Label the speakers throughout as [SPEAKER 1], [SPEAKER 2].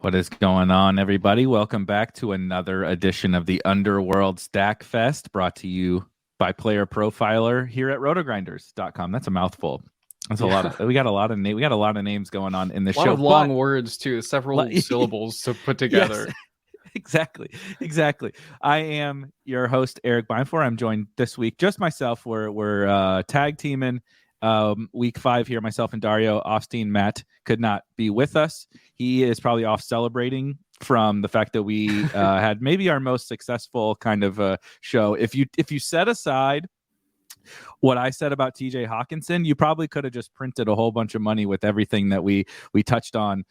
[SPEAKER 1] What is going on, everybody? Welcome back to another edition of the Underworld Stackfest, brought to you by Player Profiler here at RotoGrinders.com. That's a mouthful. That's a lot of. We got a lot of names going on in this
[SPEAKER 2] show. A lot
[SPEAKER 1] show.
[SPEAKER 2] of long words too, several syllables to put together.
[SPEAKER 1] Yes, exactly. I am your host, Erik Beimfohr. I'm joined this week, just myself. We're tag teaming. Week 5 here, myself and Dario. Offstein, Matt could not be with us. He is probably off celebrating from the fact that we had maybe our most successful kind of show. If you set aside what I said about TJ Hawkinson, you probably could have just printed a whole bunch of money with everything that we touched on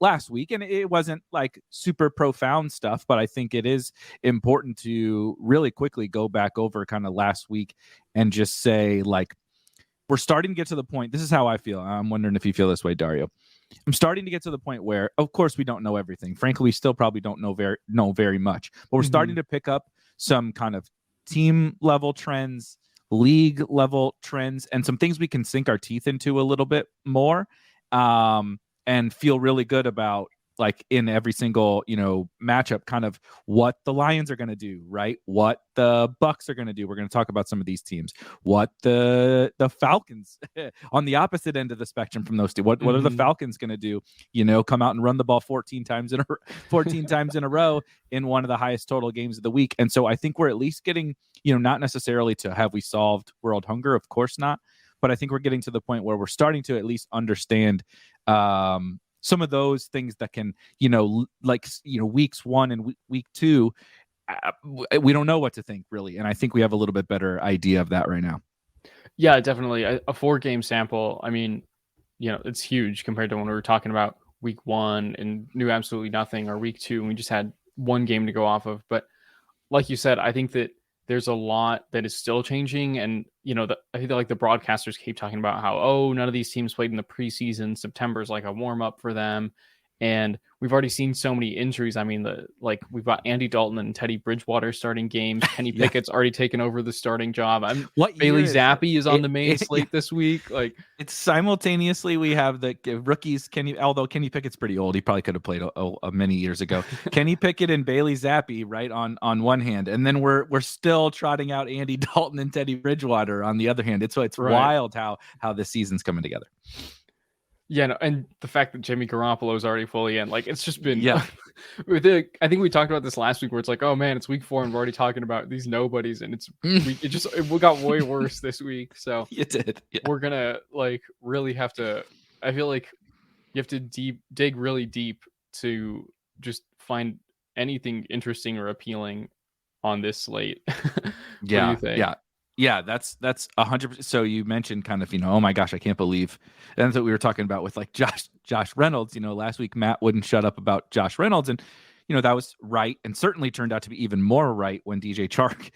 [SPEAKER 1] last week. And it wasn't like super profound stuff, but I think it is important to really quickly go back over kind of last week and just say, like, we're starting to get to the point. This is how I feel. I'm wondering if you feel this way, Dario. I'm starting to get to the point where, of course, we don't know everything. Frankly, we still probably don't know very much. But we're starting to pick up some kind of team level trends, league level trends, and some things we can sink our teeth into a little bit more, and feel really good about, like, in every single, matchup, kind of what the Lions are going to do, right? What the Bucks are going to do. We're going to talk about some of these teams. What the Falcons on the opposite end of the spectrum from those two. What are the Falcons going to do? Come out and run the ball 14 times in a row in one of the highest total games of the week. And so I think we're at least getting, not necessarily to have we solved world hunger, of course not, but I think we're getting to the point where we're starting to at least understand some of those things that can, weeks 1 and week 2, we don't know what to think, really. And I think we have a little bit better idea of that right now.
[SPEAKER 2] Yeah, definitely. A 4-game sample, I mean, it's huge compared to when we were talking about week 1 and knew absolutely nothing, or week 2 and we just had one game to go off of. But like you said, I think that there's a lot that is still changing. And, I think that, like, the broadcasters keep talking about how, none of these teams played in the preseason. September is like a warm up for them. And we've already seen so many injuries. I mean, we've got Andy Dalton and Teddy Bridgewater starting games. Kenny Pickett's already taken over the starting job. Bailey Zappi is on the main slate this week. Like,
[SPEAKER 1] it's simultaneously we have the rookies. Although Kenny Pickett's pretty old, he probably could have played many years ago. Kenny Pickett and Bailey Zappi, right, on one hand, and then we're still trotting out Andy Dalton and Teddy Bridgewater on the other hand. It's right. Wild how this season's coming together.
[SPEAKER 2] Yeah, no, and the fact that Jimmy Garoppolo is already fully in, like, it's just been, I think we talked about this last week, where it's like, oh man, it's week 4 and we're already talking about these nobodies, and it got way worse this week. So
[SPEAKER 1] it did. Yeah.
[SPEAKER 2] We're gonna, like, really have to. I feel like you have to dig really deep to just find anything interesting or appealing on this slate. What do you think?
[SPEAKER 1] Yeah, that's 100%. So you mentioned kind of, oh my gosh, I can't believe. And that's what we were talking about with, like, Josh Reynolds. Last week Matt wouldn't shut up about Josh Reynolds, and that was right, and certainly turned out to be even more right when DJ Chark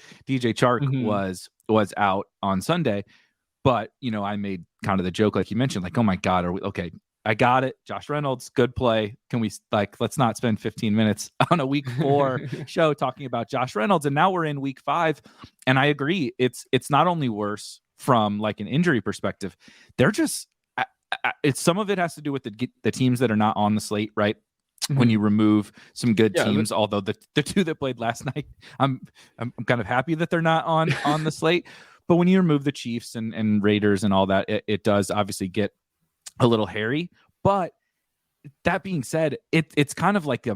[SPEAKER 1] was out on Sunday. But I made kind of the joke, like you mentioned, like, oh my God, are we okay? I got it. Josh Reynolds, good play. Can we, let's not spend 15 minutes on a week 4 show talking about Josh Reynolds? And now we're in week 5. And I agree. It's not only worse from, like, an injury perspective. They're just, it's, some of it has to do with the teams that are not on the slate, right? When you remove some good teams, although the 2 that played last night, I'm kind of happy that they're not on the slate. But when you remove the Chiefs and Raiders and all that, it does obviously get a little hairy. But that being said, it's kind of like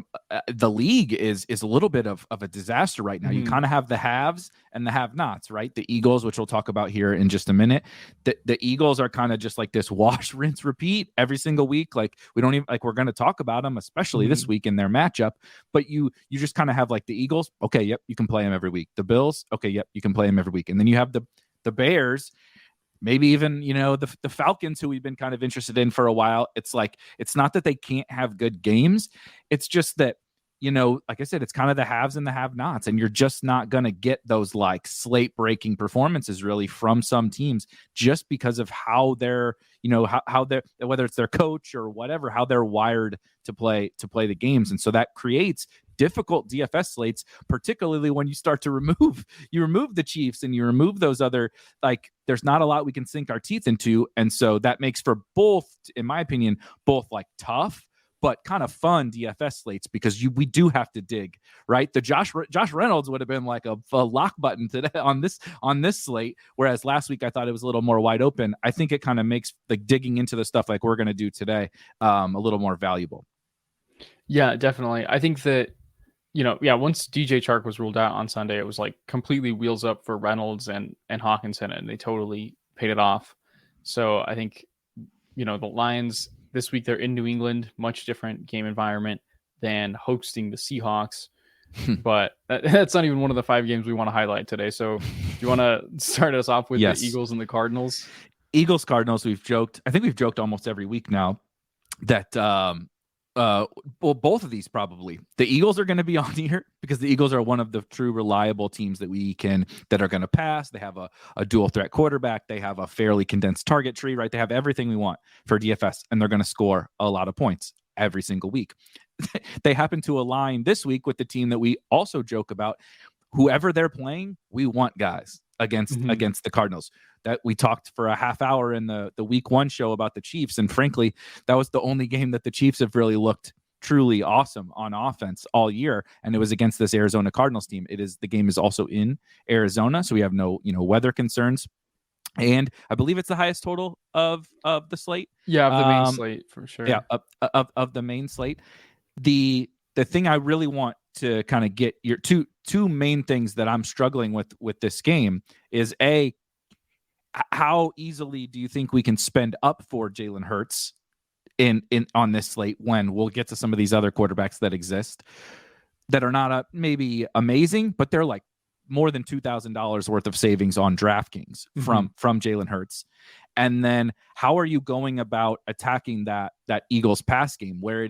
[SPEAKER 1] the league is a little bit of a disaster right now. You kind of have the haves and the have-nots, right? The Eagles, which we'll talk about here in just a minute. The Eagles are kind of just like this wash, rinse, repeat every single week. Like, we don't even, like, we're going to talk about them, especially this week in their matchup. But you just kind of have, like, the Eagles. Okay, yep, you can play them every week. The Bills. Okay, yep, you can play them every week. And then you have the Bears. Maybe even, the Falcons, who we've been kind of interested in for a while. It's like, it's not that they can't have good games. It's just that, like I said, it's kind of the haves and the have-nots, and you're just not going to get those, like, slate-breaking performances really from some teams, just because of how they're, how they're, whether it's their coach or whatever, how they're wired to play the games. And so that creates difficult DFS slates, particularly when you start to remove the Chiefs and you remove those other, like, there's not a lot we can sink our teeth into. And so that makes for both, in my opinion, both, like, tough, but kind of fun DFS slates because we do have to dig, right? The Josh Reynolds would have been like a lock button today on this slate, whereas last week I thought it was a little more wide open. I think it kind of makes like digging into the stuff like we're going to do today a little more valuable.
[SPEAKER 2] Yeah, definitely. I think that, once DJ Chark was ruled out on Sunday, it was like completely wheels up for Reynolds and Hawkinson, and they totally paid it off. So I think, the Lions this week, they're in New England, much different game environment than hosting the Seahawks. But that's not even one of the 5 games we want to highlight today. So do you want to start us off with the Eagles and the Cardinals?
[SPEAKER 1] Eagles, Cardinals, I think we've joked almost every week now that both of these probably. The Eagles are going to be on here because the Eagles are one of the true reliable teams that are going to pass. They have a dual threat quarterback. They have a fairly condensed target tree, right? They have everything we want for DFS, and they're going to score a lot of points every single week. They happen to align this week with the team that we also joke about. Whoever they're playing, we want guys against the Cardinals. That we talked for a half hour in the week 1 show about the Chiefs. And frankly, that was the only game that the Chiefs have really looked truly awesome on offense all year. And it was against this Arizona Cardinals team. The game is also in Arizona. So we have no, weather concerns. And I believe it's the highest total of the slate.
[SPEAKER 2] Yeah, of the main slate for sure.
[SPEAKER 1] Yeah, of the main slate. The thing I really want to kind of get your two main things that I'm struggling with this game is how easily do you think we can spend up for Jalen Hurts in on this slate when we'll get to some of these other quarterbacks that exist that are not maybe amazing, but they're like more than $2,000 worth of savings on DraftKings from Jalen Hurts. And then how are you going about attacking that Eagles pass game where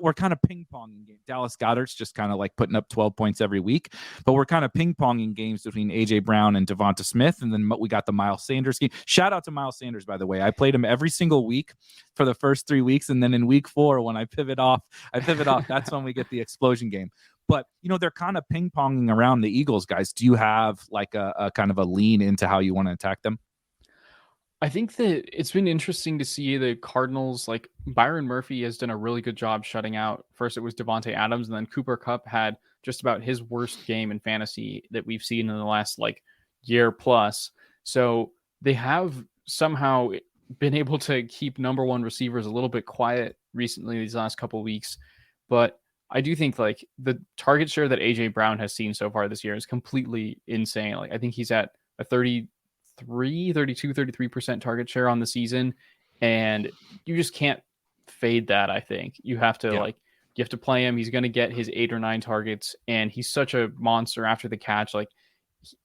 [SPEAKER 1] we're kind of ping-ponging game. Dallas Goedert's just kind of like putting up 12 points every week, but we're kind of ping-ponging games between AJ Brown and Devonta Smith. And then we got the Miles Sanders game. Shout out to Miles Sanders, by the way. I played him every single week for the first 3 weeks. And then in week 4, when I pivot off, that's when we get the explosion game. But, they're kind of ping-ponging around the Eagles, guys. Do you have like a kind of a lean into how you want to attack them?
[SPEAKER 2] I think that it's been interesting to see the Cardinals, like Byron Murphy has done a really good job shutting out. First, it was Devontae Adams, and then Cooper Kupp had just about his worst game in fantasy that we've seen in the last year plus. So they have somehow been able to keep number 1 receivers a little bit quiet recently these last couple of weeks. But I do think the target share that AJ Brown has seen so far this year is completely insane. I think he's at a 33% target share on the season, and you just can't fade that. I think you have to you have to play him. He's going to get his 8 or 9 targets, and he's such a monster after the catch.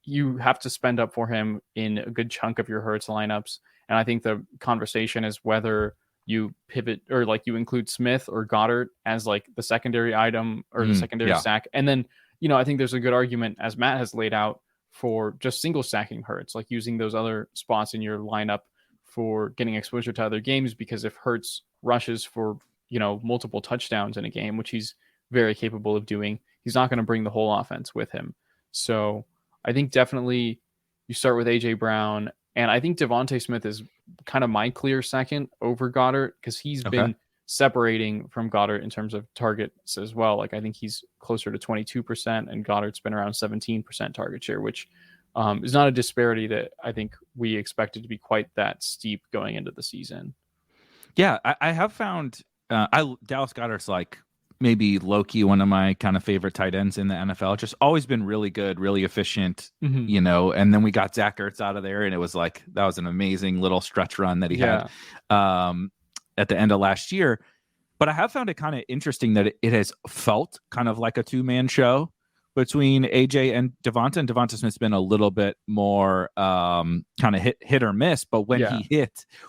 [SPEAKER 2] You have to spend up for him in a good chunk of your Hurts lineups. And I think the conversation is whether you pivot or you include Smith or Goddard as the secondary item or the secondary stack. And then, I think there's a good argument, as Matt has laid out, for just single stacking Hurts, using those other spots in your lineup for getting exposure to other games. Because if Hurts rushes for, multiple touchdowns in a game, which he's very capable of doing, he's not going to bring the whole offense with him. So I think definitely you start with AJ Brown, and I think Devontae Smith is kind of my clear second over Goddard because he's been separating from Goddard in terms of targets as well. I think he's closer to 22%, and Goddard's been around 17% target share, which is not a disparity that I think we expected to be quite that steep going into the season.
[SPEAKER 1] Yeah, I have found Dallas Goedert's maybe low-key one of my kind of favorite tight ends in the NFL. Just always been really good, really efficient, and then we got Zach Ertz out of there, and it was that was an amazing little stretch run that he had at the end of last year. But I have found it kind of interesting that it has felt kind of like a 2-man show between AJ and Devonta. And Devonta Smith's been a little bit more kind of hit or miss. But when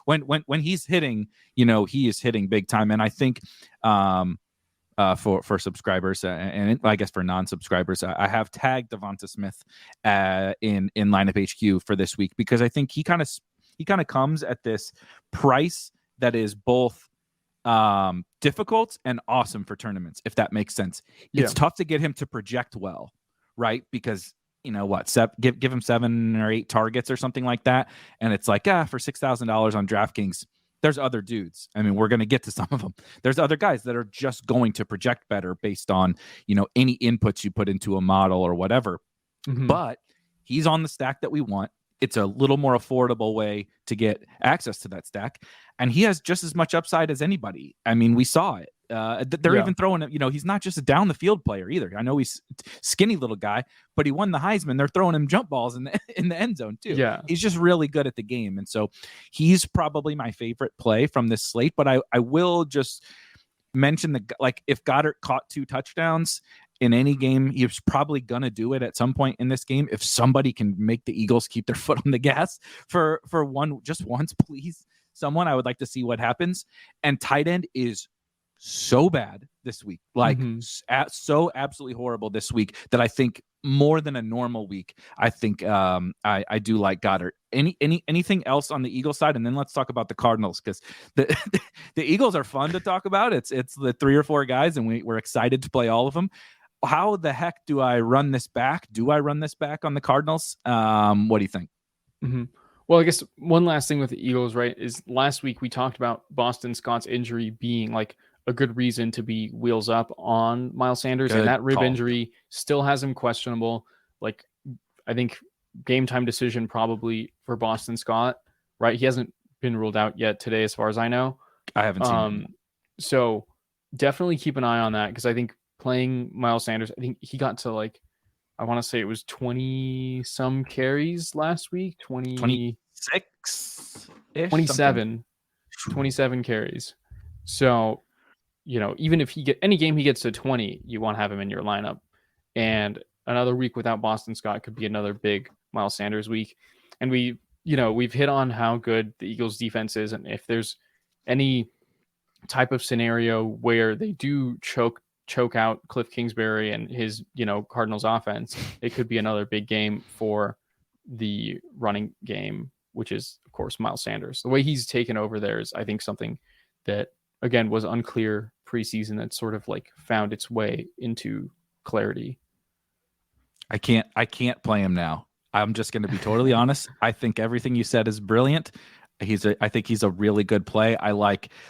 [SPEAKER 1] when he's hitting, he is hitting big time. And I think for subscribers and I guess for non-subscribers, I have tagged Devonta Smith in lineup HQ for this week because I think he kind of comes at this price that is both difficult and awesome for tournaments, if that makes sense. It's tough to get him to project well, right? Because give him 7 or 8 targets or something like that, and it's for $6,000 on DraftKings, there's other dudes. I mean, we're going to get to some of them. There's other guys that are just going to project better based on, any inputs you put into a model or whatever.
[SPEAKER 2] Mm-hmm.
[SPEAKER 1] But he's on the stack that we want. It's a little more affordable way to get access to that stack. And he has just as much upside as anybody. I mean, we saw it. They're even throwing him, he's not just a down the field player either. I know he's skinny little guy, but he won the Heisman. They're throwing him jump balls in the end zone too.
[SPEAKER 2] Yeah.
[SPEAKER 1] He's just really good at the game. And so he's probably my favorite play from this slate, but I will just mention if Goddard caught 2 touchdowns in any game, he was probably going to do it at some point in this game. If somebody can make the Eagles keep their foot on the gas for just once, please, someone, I would like to see what happens. And tight end is so bad this week, so absolutely horrible this week that I think more than a normal week, I think I do like Goddard. Anything else on the Eagles side? And then let's talk about the Cardinals, because the Eagles are fun to talk about. It's the 3 or 4 guys, and we're excited to play all of them. How the heck do I run this back? Do I run this back on the Cardinals? What do you think?
[SPEAKER 2] Mm-hmm. Well, I guess one last thing with the Eagles, right, is last week we talked about Boston Scott's injury being like a good reason to be wheels up on Miles Sanders.
[SPEAKER 1] Good
[SPEAKER 2] and that rib
[SPEAKER 1] call.
[SPEAKER 2] Injury still has him questionable. Like, I think game time decision probably for Boston Scott, right? He hasn't been ruled out yet today, as far as I know.
[SPEAKER 1] I haven't seen him.
[SPEAKER 2] So definitely keep an eye on that, because I think playing Miles Sanders, I think he got to I want to say it was 20 some carries last week,
[SPEAKER 1] 26,
[SPEAKER 2] 27 carries. So, even if any game he gets to 20, you want to have him in your lineup. And another week without Boston Scott could be another big Miles Sanders week. And we've hit on how good the Eagles defense is. And if there's any type of scenario where they do choke out Cliff Kingsbury and his, Cardinals offense, it could be another big game for the running game, which is, of course, Miles Sanders. The way he's taken over there is, I think, something that, again, was unclear preseason that sort of found its way into clarity.
[SPEAKER 1] I can't play him now. I'm just going to be totally honest. I think everything you said is brilliant. I think he's a really good play.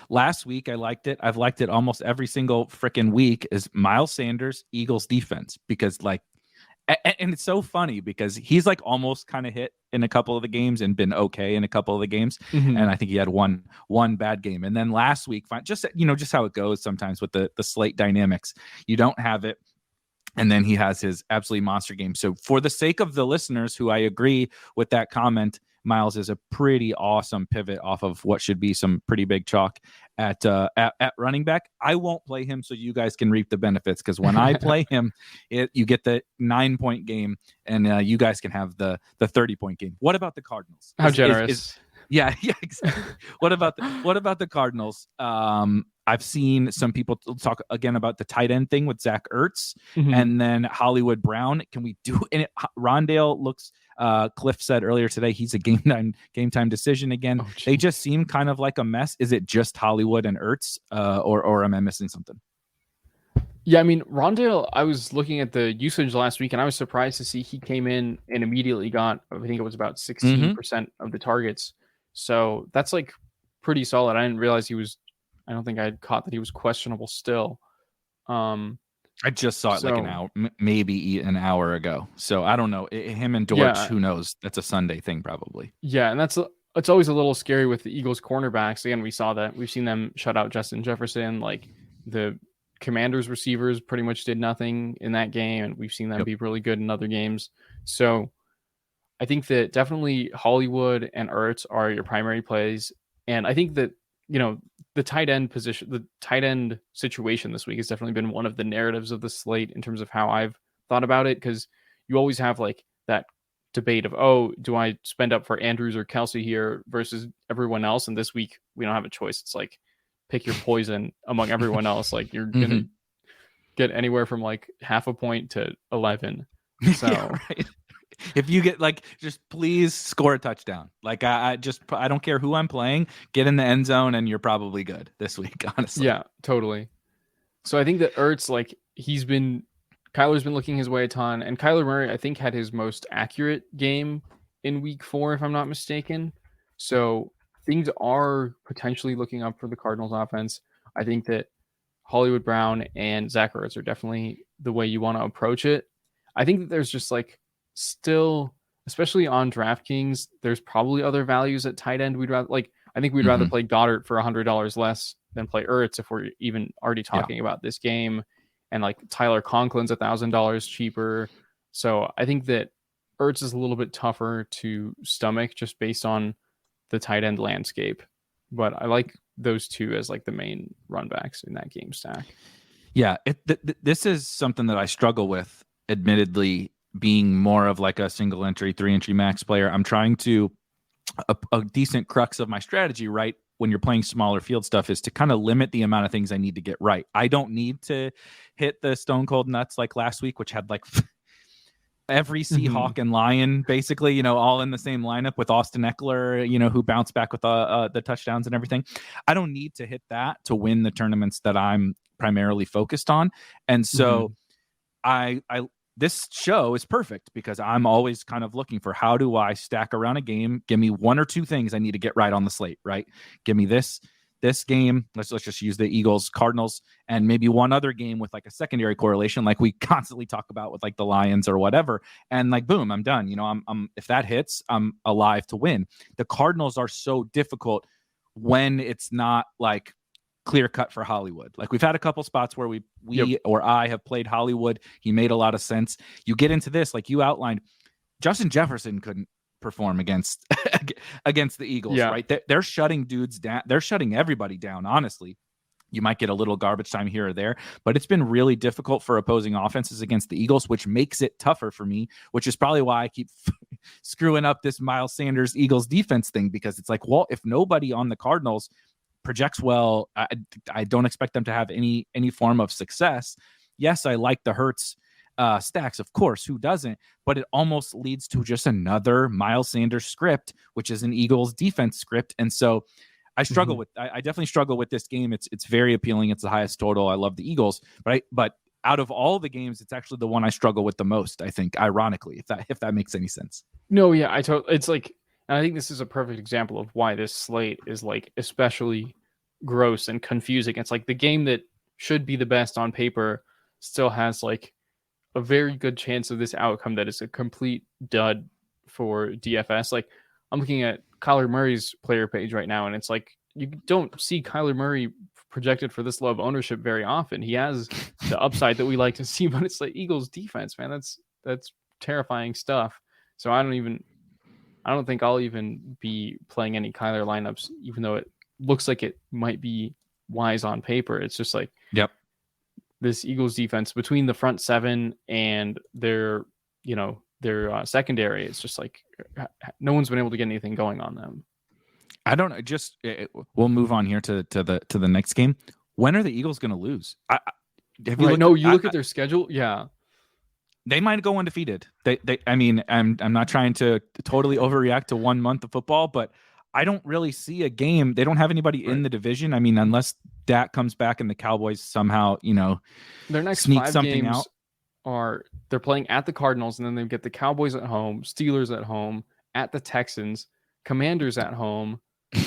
[SPEAKER 1] Last week I liked it. I've liked it almost every single freaking week, is Miles Sanders, Eagles defense, because and it's so funny because he's almost kind of hit in a couple of the games and been okay in a couple of the games.
[SPEAKER 2] Mm-hmm.
[SPEAKER 1] And I think he had one bad game. And then last week, just how it goes sometimes with the slate dynamics, you don't have it. And then he has his absolutely monster game. So for the sake of the listeners who I agree with that comment, Miles is a pretty awesome pivot off of what should be some pretty big chalk at running back. I won't play him so you guys can reap the benefits, because when I play him, you get the 9-point game, and you guys can have the 30-point game. What about the Cardinals?
[SPEAKER 2] How generous.
[SPEAKER 1] Yeah, exactly. What about the Cardinals? I've seen some people talk again about the tight end thing with Zach Ertz,
[SPEAKER 2] mm-hmm.
[SPEAKER 1] and then Hollywood Brown. Can we do it? Rondale looks. Cliff said earlier today he's a game time decision again.
[SPEAKER 2] Oh,
[SPEAKER 1] they just seem kind of like a mess. Is it just Hollywood and Ertz, or am I missing something?
[SPEAKER 2] Yeah, I mean, Rondale, I was looking at the usage last week, and I was surprised to see he came in and immediately got, I think it was about 16% of the targets. So that's pretty solid. I didn't realize I don't think I had caught that he was questionable still.
[SPEAKER 1] I just saw it an hour, maybe an hour ago. So I don't know. Him and Dortch, who knows? That's a Sunday thing probably.
[SPEAKER 2] Yeah, and it's always a little scary with the Eagles cornerbacks. Again, we saw that. We've seen them shut out Justin Jefferson. The Commanders receivers pretty much did nothing in that game, and we've seen them be really good in other games. So I think that definitely Hollywood and Ertz are your primary plays. And I think that, the tight end position, the tight end situation this week has definitely been one of the narratives of the slate in terms of how I've thought about it. Because you always have that debate of, do I spend up for Andrews or Kelsey here versus everyone else? And this week we don't have a choice. It's pick your poison among everyone else. You're going to get anywhere from half a point to 11. So
[SPEAKER 1] yeah, right. If you get just please score a touchdown. I don't care who I'm playing, get in the end zone and you're probably good this week, honestly.
[SPEAKER 2] Yeah, totally. So I think that Ertz, Kyler's been looking his way a ton, and Kyler Murray, I think, had his most accurate game in week 4, if I'm not mistaken. So things are potentially looking up for the Cardinals offense. I think that Hollywood Brown and Zach Ertz are definitely the way you want to approach it. I think that there's just like still, especially on DraftKings, there's probably other values at tight end. I think we'd rather play Goddard for $100 less than play Ertz if we're even already talking about this game. And like Tyler Conklin's $1,000 cheaper. So I think that Ertz is a little bit tougher to stomach just based on the tight end landscape. But I like those two as like the main run backs in that game stack.
[SPEAKER 1] Yeah, this is something that I struggle with, admittedly, being more of like a single entry, 3-entry max player. I'm trying to, a decent crux of my strategy, right, when you're playing smaller field stuff, is to kind of limit the amount of things I need to get right. I don't need to hit the stone cold nuts like last week, which had like every Seahawk and Lion basically, all in the same lineup with Austin Eckler, who bounced back with the touchdowns and everything. I don't need to hit that to win the tournaments that I'm primarily focused on. And so I this show is perfect because I'm always kind of looking for, how do I stack around a game? Give me one or two things I need to get right on the slate, right? Give me this game. Let's just use the Eagles, Cardinals, and maybe one other game with like a secondary correlation, like we constantly talk about with like the Lions or whatever. And like, boom, I'm done. I'm if that hits, I'm alive to win. The Cardinals are so difficult when it's not like clear cut for Hollywood. Like we've had a couple spots where we or I have played Hollywood. He made a lot of sense. You get into this, like you outlined, Justin Jefferson couldn't perform against the Eagles, right? They're shutting dudes down. They're shutting everybody down, honestly. You might get a little garbage time here or there, but it's been really difficult for opposing offenses against the Eagles, which makes it tougher for me, which is probably why I keep screwing up this Miles Sanders Eagles defense thing, because it's like, well, if nobody on the Cardinals projects well, I don't expect them to have any form of success. Yes, I like the Hurts stacks, of course, who doesn't? But it almost leads to just another Miles Sanders script, which is an Eagles defense script. And so I struggle with, I definitely struggle with this game. It's very appealing. It's the highest total. I love the Eagles, right? But out of all the games, it's actually the one I struggle with the most, I think, ironically, if that makes any sense.
[SPEAKER 2] No, yeah, it's like, and I think this is a perfect example of why this slate is like especially gross and confusing. It's like the game that should be the best on paper still has like a very good chance of this outcome that is a complete dud for DFS. Like I'm looking at Kyler Murray's player page right now, and it's like you don't see Kyler Murray projected for this low of ownership very often. He has the upside that we like to see, but it's like Eagles defense, man. That's terrifying stuff. So I don't think I'll even be playing any Kyler lineups, even though it looks like it might be wise on paper. It's just like, this Eagles defense between the front seven and their secondary, it's just like no one's been able to get anything going on them.
[SPEAKER 1] I don't know. We'll move on here to the next game. When are the Eagles going to lose?
[SPEAKER 2] You look at their schedule. Yeah.
[SPEAKER 1] They might go undefeated. I mean, I'm not trying to totally overreact to 1 month of football, but I don't really see a game. They don't have anybody in the division. I mean, unless Dak comes back and the Cowboys somehow,
[SPEAKER 2] their next
[SPEAKER 1] sneak
[SPEAKER 2] 5
[SPEAKER 1] something
[SPEAKER 2] games
[SPEAKER 1] out.
[SPEAKER 2] They're playing at the Cardinals, and then they get the Cowboys at home, Steelers at home, at the Texans, Commanders at home,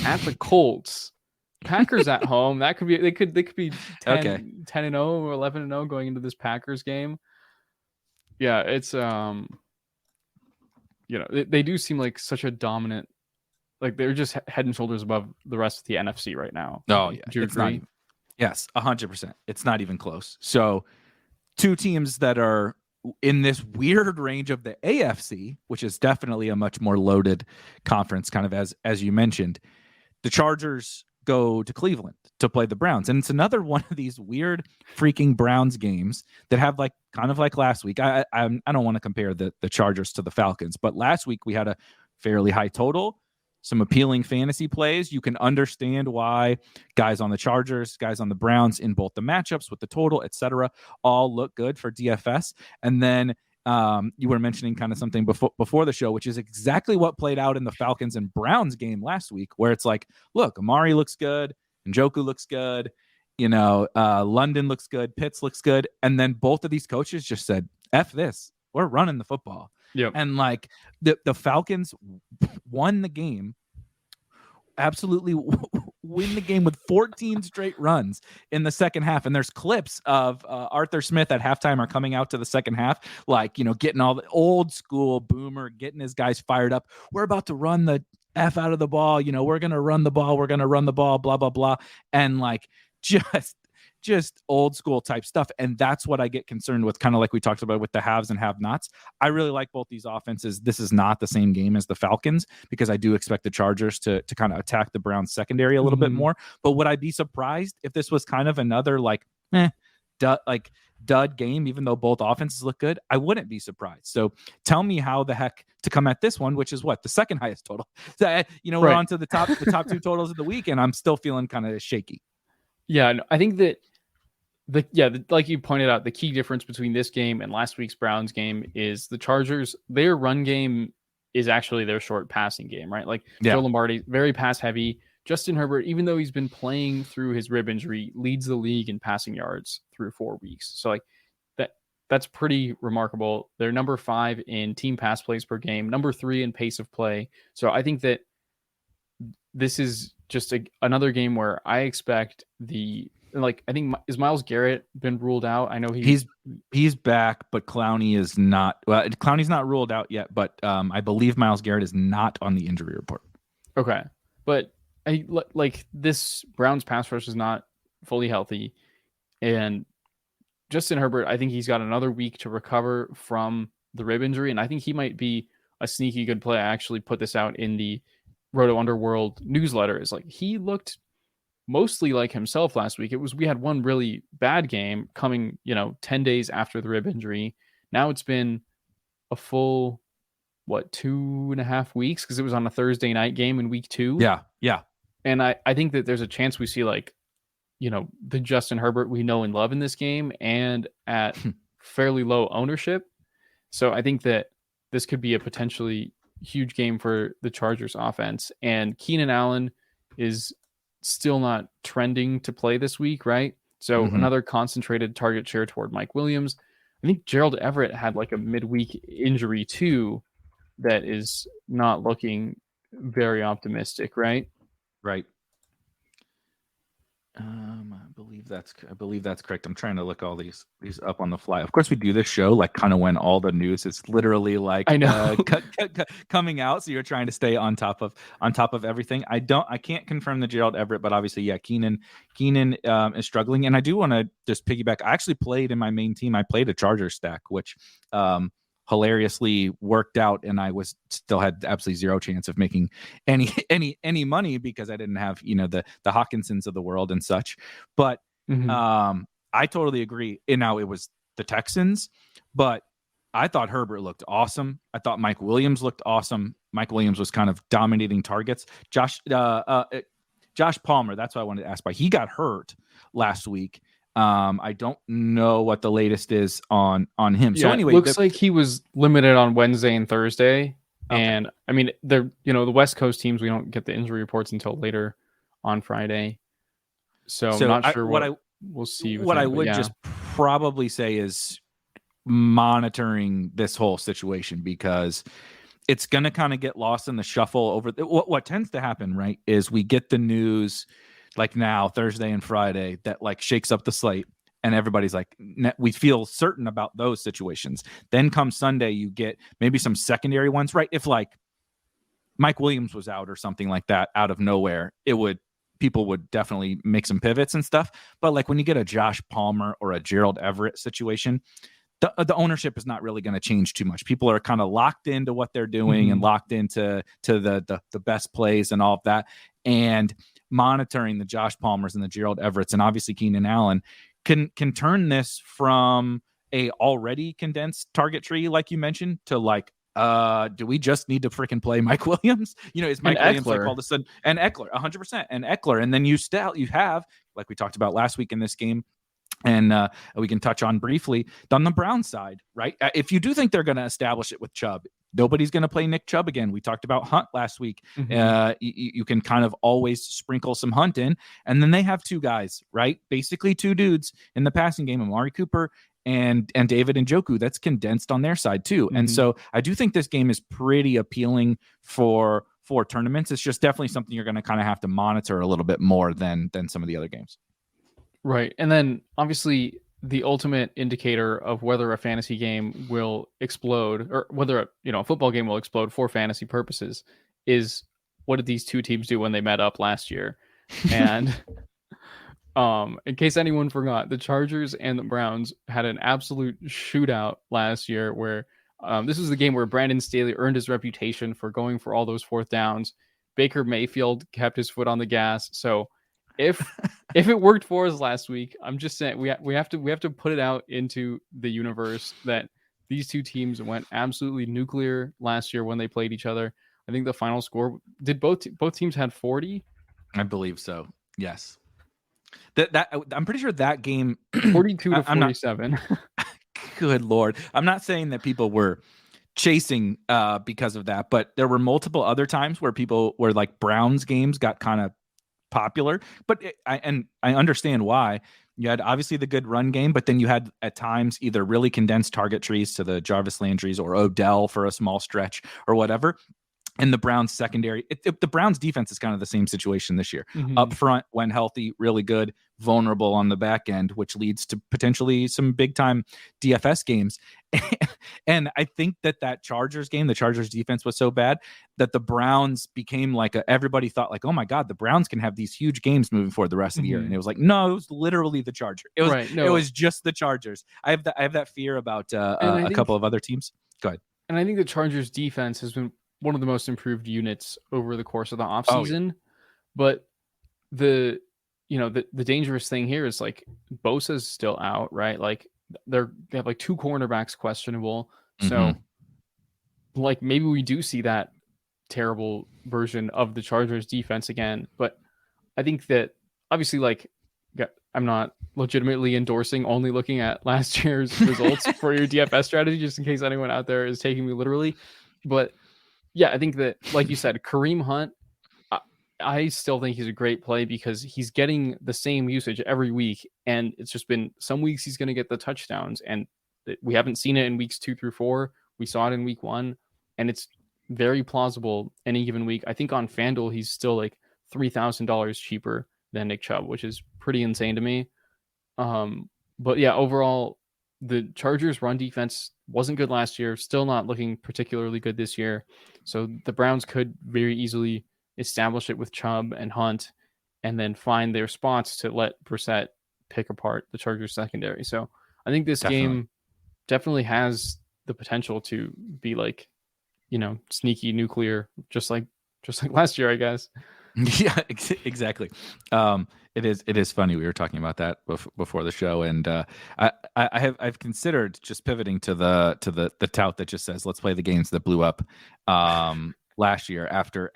[SPEAKER 2] at the Colts, Packers at home. That could be they could be 10-0 or 11-0 going into this Packers game. Yeah, it's they do seem like such a dominant, like they're just head and shoulders above the rest of the NFC right now.
[SPEAKER 1] Oh yeah,
[SPEAKER 2] do you agree?
[SPEAKER 1] Yes, 100%. It's not even close. So, two teams that are in this weird range of the AFC, which is definitely a much more loaded conference, kind of as you mentioned. The Chargers go to Cleveland to play the Browns, and it's another one of these weird freaking Browns games that have like kind of like last week. I don't want to compare the Chargers to the Falcons, but last week we had a fairly high total, some appealing fantasy plays. You can understand why guys on the Chargers, guys on the Browns in both the matchups with the total, etc., all look good for DFS. And then you were mentioning kind of something before the show, which is exactly what played out in the Falcons and Browns game last week, where it's like, look, Amari looks good, Njoku looks good, London looks good, Pitts looks good, and then both of these coaches just said, "F this, we're running the football."
[SPEAKER 2] Yep.
[SPEAKER 1] And like the Falcons won the game absolutely win the game with 14 straight runs in the second half. And there's clips of Arthur Smith at halftime are coming out to the second half, like, getting all the old school Boomer, getting his guys fired up. We're about to run the F out of the ball. We're going to run the ball. We're going to run the ball, blah, blah, blah. And like, just old school type stuff. And that's what I get concerned with, kind of like we talked about with the haves and have-nots. I really like both these offenses. This is not the same game as the Falcons, because I do expect the Chargers to kind of attack the Browns secondary a little bit more. But would I be surprised if this was kind of another dud game, even though both offenses look good? I wouldn't be surprised. So tell me how the heck to come at this one, which is what, the second highest total. So, we're on to the top two totals of the week, and I'm still feeling kind of shaky.
[SPEAKER 2] Yeah, I think that like you pointed out, the key difference between this game and last week's Browns game is the Chargers, their run game is actually their short passing game, right? Like Joe Lombardi, very pass heavy. Justin Herbert, even though he's been playing through his rib injury, leads the league in passing yards through 4 weeks. So like that's pretty remarkable. They're number 5 in team pass plays per game, number 3 in pace of play. So I think that this is just another game where I expect I think, is Myles Garrett been ruled out? I know
[SPEAKER 1] he's back, but Clowney is not. Well, Clowney's not ruled out yet, but I believe Myles Garrett is not on the injury report.
[SPEAKER 2] Okay, but this Browns pass rush is not fully healthy, and Justin Herbert, I think he's got another week to recover from the rib injury, and I think he might be a sneaky good play. I actually put this out in the Roto Underworld newsletter. Is like he looked mostly like himself last week. We had one really bad game coming, 10 days after the rib injury. Now it's been a full 2.5 weeks, because it was on a Thursday night game in week 2.
[SPEAKER 1] Yeah.
[SPEAKER 2] And I think that there's a chance we see the Justin Herbert we know and love in this game, and at fairly low ownership. So I think that this could be a potentially huge game for the Chargers offense. And Keenan Allen is still not trending to play this week, right? So another concentrated target share toward Mike Williams. I think Gerald Everett had like a midweek injury too that is not looking very optimistic, right?
[SPEAKER 1] Right. I believe that's correct. I'm trying to look all these up on the fly. Of course, we do this show like kind of when all the news is literally like
[SPEAKER 2] I know
[SPEAKER 1] coming out. So you're trying to stay on top of everything. I can't confirm the Gerald Everett, but obviously, yeah, Keenan is struggling. And I do want to just piggyback. I actually played in my main team. I played a Chargers stack, which hilariously worked out, and I still had absolutely zero chance of making any money, because I didn't have the Hawkinsons of the world and such. But I totally agree. And now it was the Texans, but I thought Herbert looked awesome. I thought Mike Williams looked awesome. Mike Williams was kind of dominating targets. Josh Palmer, that's what I wanted to ask about. He got hurt last week. I don't know what the latest is on him. So anyway,
[SPEAKER 2] looks like he was limited on Wednesday and Thursday. Okay. And I mean, the West Coast teams, we don't get the injury reports until later on Friday. So I'm not sure we'll see.
[SPEAKER 1] What I would just probably say is monitoring this whole situation, because it's going to kind of get lost in the shuffle over what tends to happen, right? Is we get the news like now Thursday and Friday that like shakes up the slate, and everybody's like, we feel certain about those situations. Then come Sunday, you get maybe some secondary ones, right? If like Mike Williams was out or something like that out of nowhere, people would definitely make some pivots and stuff. But like when you get a Josh Palmer or a Gerald Everett situation, the ownership is not really going to change too much. People are kind of locked into what they're doing and locked into the best plays and all of that. And monitoring the Josh Palmers and the Gerald Everetts and obviously Keenan Allen can turn this from a already condensed target tree, like you mentioned, to like, do we just need to freaking play Mike Williams? Is Mike Williams like all of a sudden, and Eckler 100%, and Eckler, and then you have, like we talked about last week in this game, and we can touch on briefly on the Brown side, right? If you do think they're going to establish it with Chubb, nobody's going to play Nick Chubb again. We talked about Hunt last week. You can kind of always sprinkle some Hunt in, and then they have 2 guys, right? Basically 2 dudes in the passing game, Amari Cooper and David Njoku. That's condensed on their side too. And so I do think this game is pretty appealing for for tournaments. It's just definitely something you're going to kind of have to monitor a little bit more than some of the other games.
[SPEAKER 2] Right. And then obviously the ultimate indicator of whether a fantasy game will explode or whether a football game will explode for fantasy purposes is what did these two teams do when they met up last year? And in case anyone forgot, the Chargers and the Browns had an absolute shootout last year where this was the game where Brandon Staley earned his reputation for going for all those fourth downs. Baker Mayfield kept his foot on the gas. So if it worked for us last week, I'm just saying we have to put it out into the universe that these two teams went absolutely nuclear last year when they played each other. I think the final score did both teams had 40.
[SPEAKER 1] I believe so. Yes. That I'm pretty sure that game
[SPEAKER 2] 42 to 47.
[SPEAKER 1] Good Lord. I'm not saying that people were chasing because of that, but there were multiple other times where like Browns games got kind of popular, but I understand why. You had obviously the good run game, but then you had at times either really condensed target trees to the Jarvis Landrys or Odell for a small stretch or whatever. And the Browns secondary, the Browns defense is kind of the same situation this year. Mm-hmm. Up front, when healthy, really good, vulnerable on the back end, which leads to potentially some big time DFS games. And I think that Chargers game, the Chargers defense was so bad that the Browns became like everybody thought like, oh my God, the Browns can have these huge games moving forward the rest of the year. And it was like, no, it was literally the Chargers. It was just the Chargers. I have that fear about a couple of other teams. Go ahead.
[SPEAKER 2] And I think the Chargers defense has been one of the most improved units over the course of the offseason. Yeah. But the dangerous thing here is like Bosa's still out, right? Like they have like two cornerbacks questionable. So like maybe we do see that terrible version of the Chargers defense again. But I think that obviously like I'm not legitimately endorsing only looking at last year's results for your DFS strategy, just in case anyone out there is taking me literally. But yeah, I think that, like you said, Kareem Hunt, I still think he's a great play because he's getting the same usage every week. And it's just been some weeks he's going to get the touchdowns. And we haven't seen it in weeks 2 through 4. We saw it in week 1. And it's very plausible any given week. I think on FanDuel, he's still like $3,000 cheaper than Nick Chubb, which is pretty insane to me. But yeah, overall, the Chargers run defense wasn't good last year, still not looking particularly good this year. So the Browns could very easily establish it with Chubb and Hunt and then find their spots to let Brissett pick apart the Chargers secondary. So I think this game definitely has the potential to be like, sneaky nuclear, just like last year, I guess.
[SPEAKER 1] Yeah, exactly. It is funny. We were talking about that before the show, and I've considered just pivoting to the tout that just says let's play the games that blew up last year after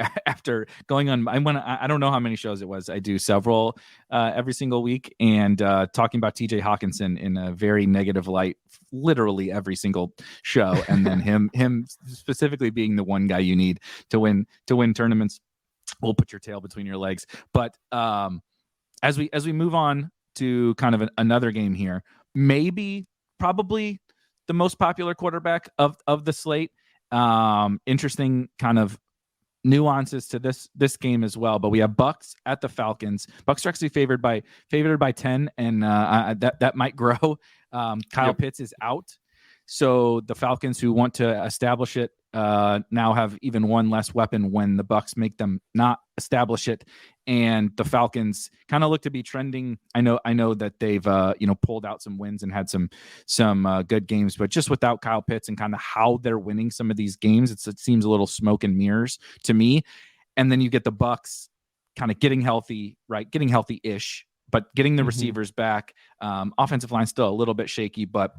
[SPEAKER 1] going on. I don't know how many shows it was. I do several every single week, and talking about TJ Hawkinson in a very negative light, literally every single show, and then him specifically being the one guy you need to win tournaments. Will put your tail between your legs. But as we move on to kind of another game here, probably the most popular quarterback of the slate. Interesting kind of nuances to this game as well. But we have Bucks at the Falcons. Bucks are actually favored by 10, and that might grow. Kyle Pitts is out. So the Falcons, who want to establish it, now have even one less weapon when the Bucks make them not establish it. And the Falcons kind of look to be trending. I know that they've pulled out some wins and had some good games, but just without Kyle Pitts and kind of how they're winning some of these games, it seems a little smoke and mirrors to me. And then you get the Bucks kind of getting healthy, right? Getting healthy-ish, but getting the receivers back. Offensive line still a little bit shaky, but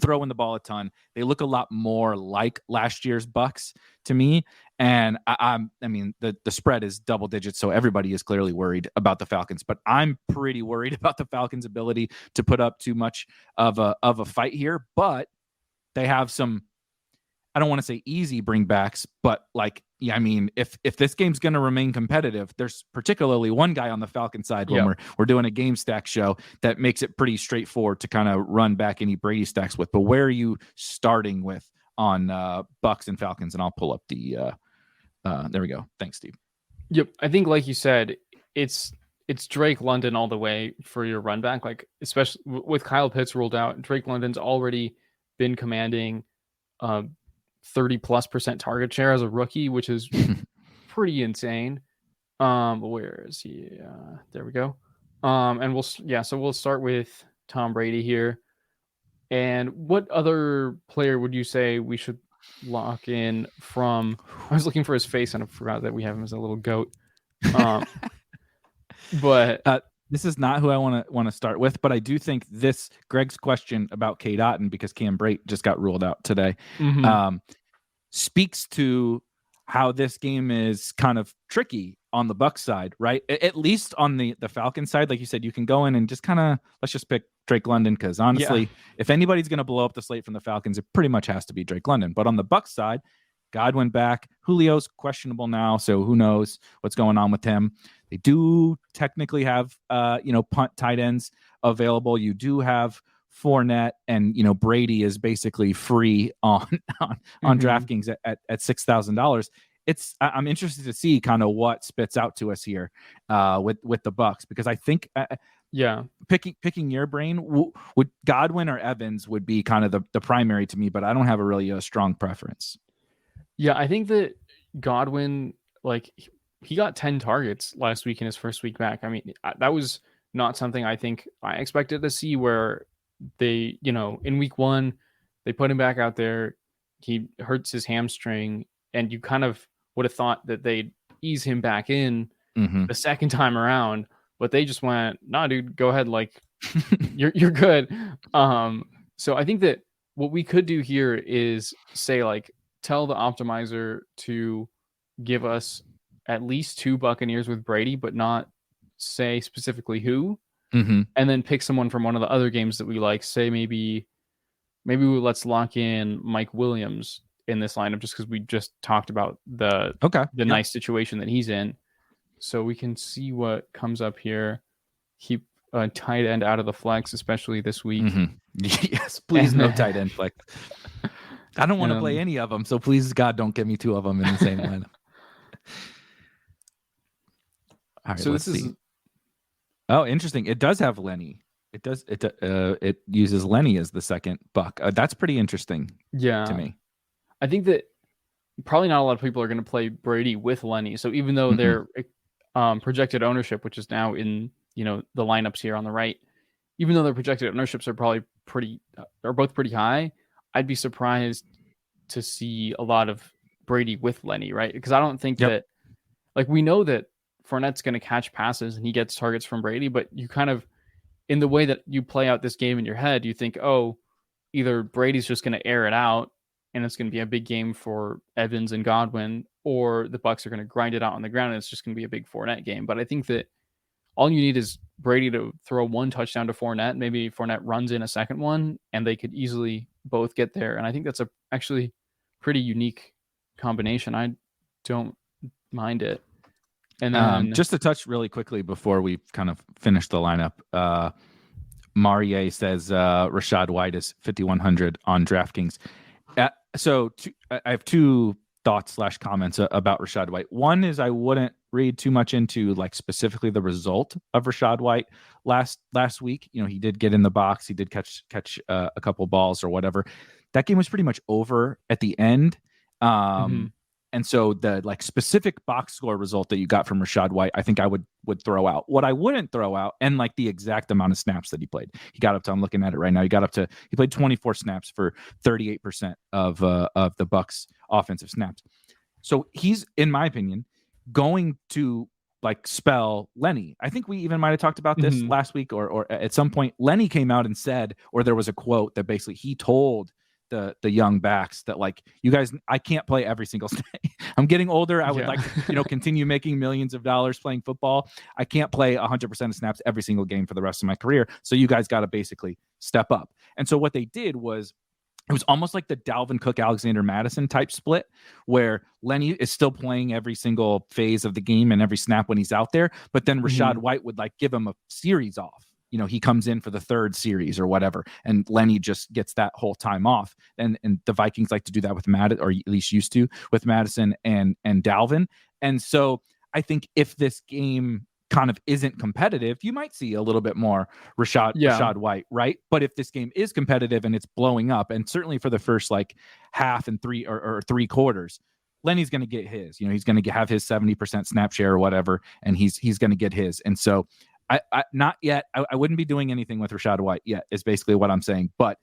[SPEAKER 1] throwing the ball a ton. They look a lot more like last year's Bucks to me. And I mean, the spread is double digits, so everybody is clearly worried about the Falcons. But I'm pretty worried about the Falcons' ability to put up too much of a fight here. But they have some, I don't want to say easy bringbacks, but like, yeah, I mean, if this game's going to remain competitive, there's particularly one guy on the Falcon side when we're doing a game stack show that makes it pretty straightforward to kind of run back any Brady stacks with. But where are you starting with on Bucks and Falcons? And I'll pull up the There we go. Thanks, Steve.
[SPEAKER 2] Yep. I think, like you said, it's Drake London all the way for your run back. Like, especially with Kyle Pitts ruled out, Drake London's already been commanding 30+% target share as a rookie, which is pretty insane. Where is he? There we go. And so we'll start with Tom Brady here. And what other player would you say we should lock in from? I was looking for his face and I forgot that we have him as a little goat. But
[SPEAKER 1] this is not who I want to start with, but I do think Greg's question about Cade Otton, because Cam Brate just got ruled out today, speaks to how this game is kind of tricky on the Bucs side, right? At least on the Falcons side, like you said, you can go in and just kind of, let's just pick Drake London, because honestly, if anybody's going to blow up the slate from the Falcons, it pretty much has to be Drake London. But on the Bucs side, Godwin back, Julio's questionable now, so who knows what's going on with him. They do technically have punt tight ends available. You do have Fournette, and Brady is basically free on DraftKings at $6,000. I'm interested to see kind of what spits out to us here with the Bucs, because I think picking your brain, would Godwin or Evans would be kind of the primary to me, but I don't have a really strong preference.
[SPEAKER 2] Yeah, I think that Godwin, like, he got 10 targets last week in his first week back. I mean, that was not something I think I expected to see, where they, in week 1, they put him back out there. He hurts his hamstring, and you kind of would have thought that they'd ease him back in the second time around, but they just went, nah, dude, go ahead. Like, you're good. So I think that what we could do here is say, like, tell the optimizer to give us at least 2 Buccaneers with Brady, but not say specifically who, and then pick someone from one of the other games that we like. Say maybe let's lock in Mike Williams in this lineup, just because we just talked about the nice situation that he's in. So we can see what comes up here. Keep a tight end out of the flex, especially this week.
[SPEAKER 1] Yes, please, no tight end flex. I don't want to play any of them, so please, God, don't give me 2 of them in the same lineup. All right, so let's see. Oh, interesting. It does have Lenny. It does. It uses Lenny as the second buck. That's pretty interesting. To me.
[SPEAKER 2] I think that probably not a lot of people are going to play Brady with Lenny. So even though their projected ownership, which is now in the lineups here on the right, even though their projected ownerships are probably both pretty high, I'd be surprised to see a lot of Brady with Lenny, right? Because I don't think that, like, we know that Fournette's going to catch passes and he gets targets from Brady, but you kind of, in the way that you play out this game in your head, you think, oh, either Brady's just going to air it out and it's going to be a big game for Evans and Godwin, or the Bucs are going to grind it out on the ground and it's just going to be a big Fournette game. But I think that all you need is Brady to throw 1 touchdown to Fournette. Maybe Fournette runs in a second one and they could easily both get there. And I think that's actually pretty unique combination. I don't mind it. And then
[SPEAKER 1] just to touch really quickly before we kind of finish the lineup, Marier says Rachaad White is 5,100 on DraftKings. So I have 2 thoughts / comments about Rachaad White. One is I wouldn't read too much into, like, specifically the result of Rachaad White last week. He did get in the box. He did catch a couple balls or whatever. That game was pretty much over at the end. And so the, like, specific box score result that you got from Rachaad White, I think I would throw out. What I wouldn't throw out, and, like, the exact amount of snaps that he played. He got up to, I'm looking at it right now, he played 24 snaps for 38% of the Bucs offensive snaps. So he's, in my opinion, going to, like, spell Lenny. I think we even might have talked about this last week or at some point. Lenny came out and said, or there was a quote that basically he told the young backs that, like, you guys, I can't play every single snap. I'm getting older. I would like to, continue making millions of dollars playing football. I can't play 100% of snaps every single game for the rest of my career. So you guys got to basically step up. And so what they did was, it was almost like the Dalvin Cook, Alexander Madison type split, where Lenny is still playing every single phase of the game and every snap when he's out there. But then Rachaad White would, like, give him a series off. he comes in for the third series or whatever, and Lenny just gets that whole time off. And the Vikings like to do that with Madison, or at least used to, with Madison and Dalvin. And so I think if this game kind of isn't competitive, you might see a little bit more Rachaad White, right? But if this game is competitive and it's blowing up, and certainly for the first like half and three quarters, Lenny's going to get his. He's going to have his 70% snap share or whatever, and he's going to get his. And so I not yet. I wouldn't be doing anything with Rachaad White yet, is basically what I'm saying. But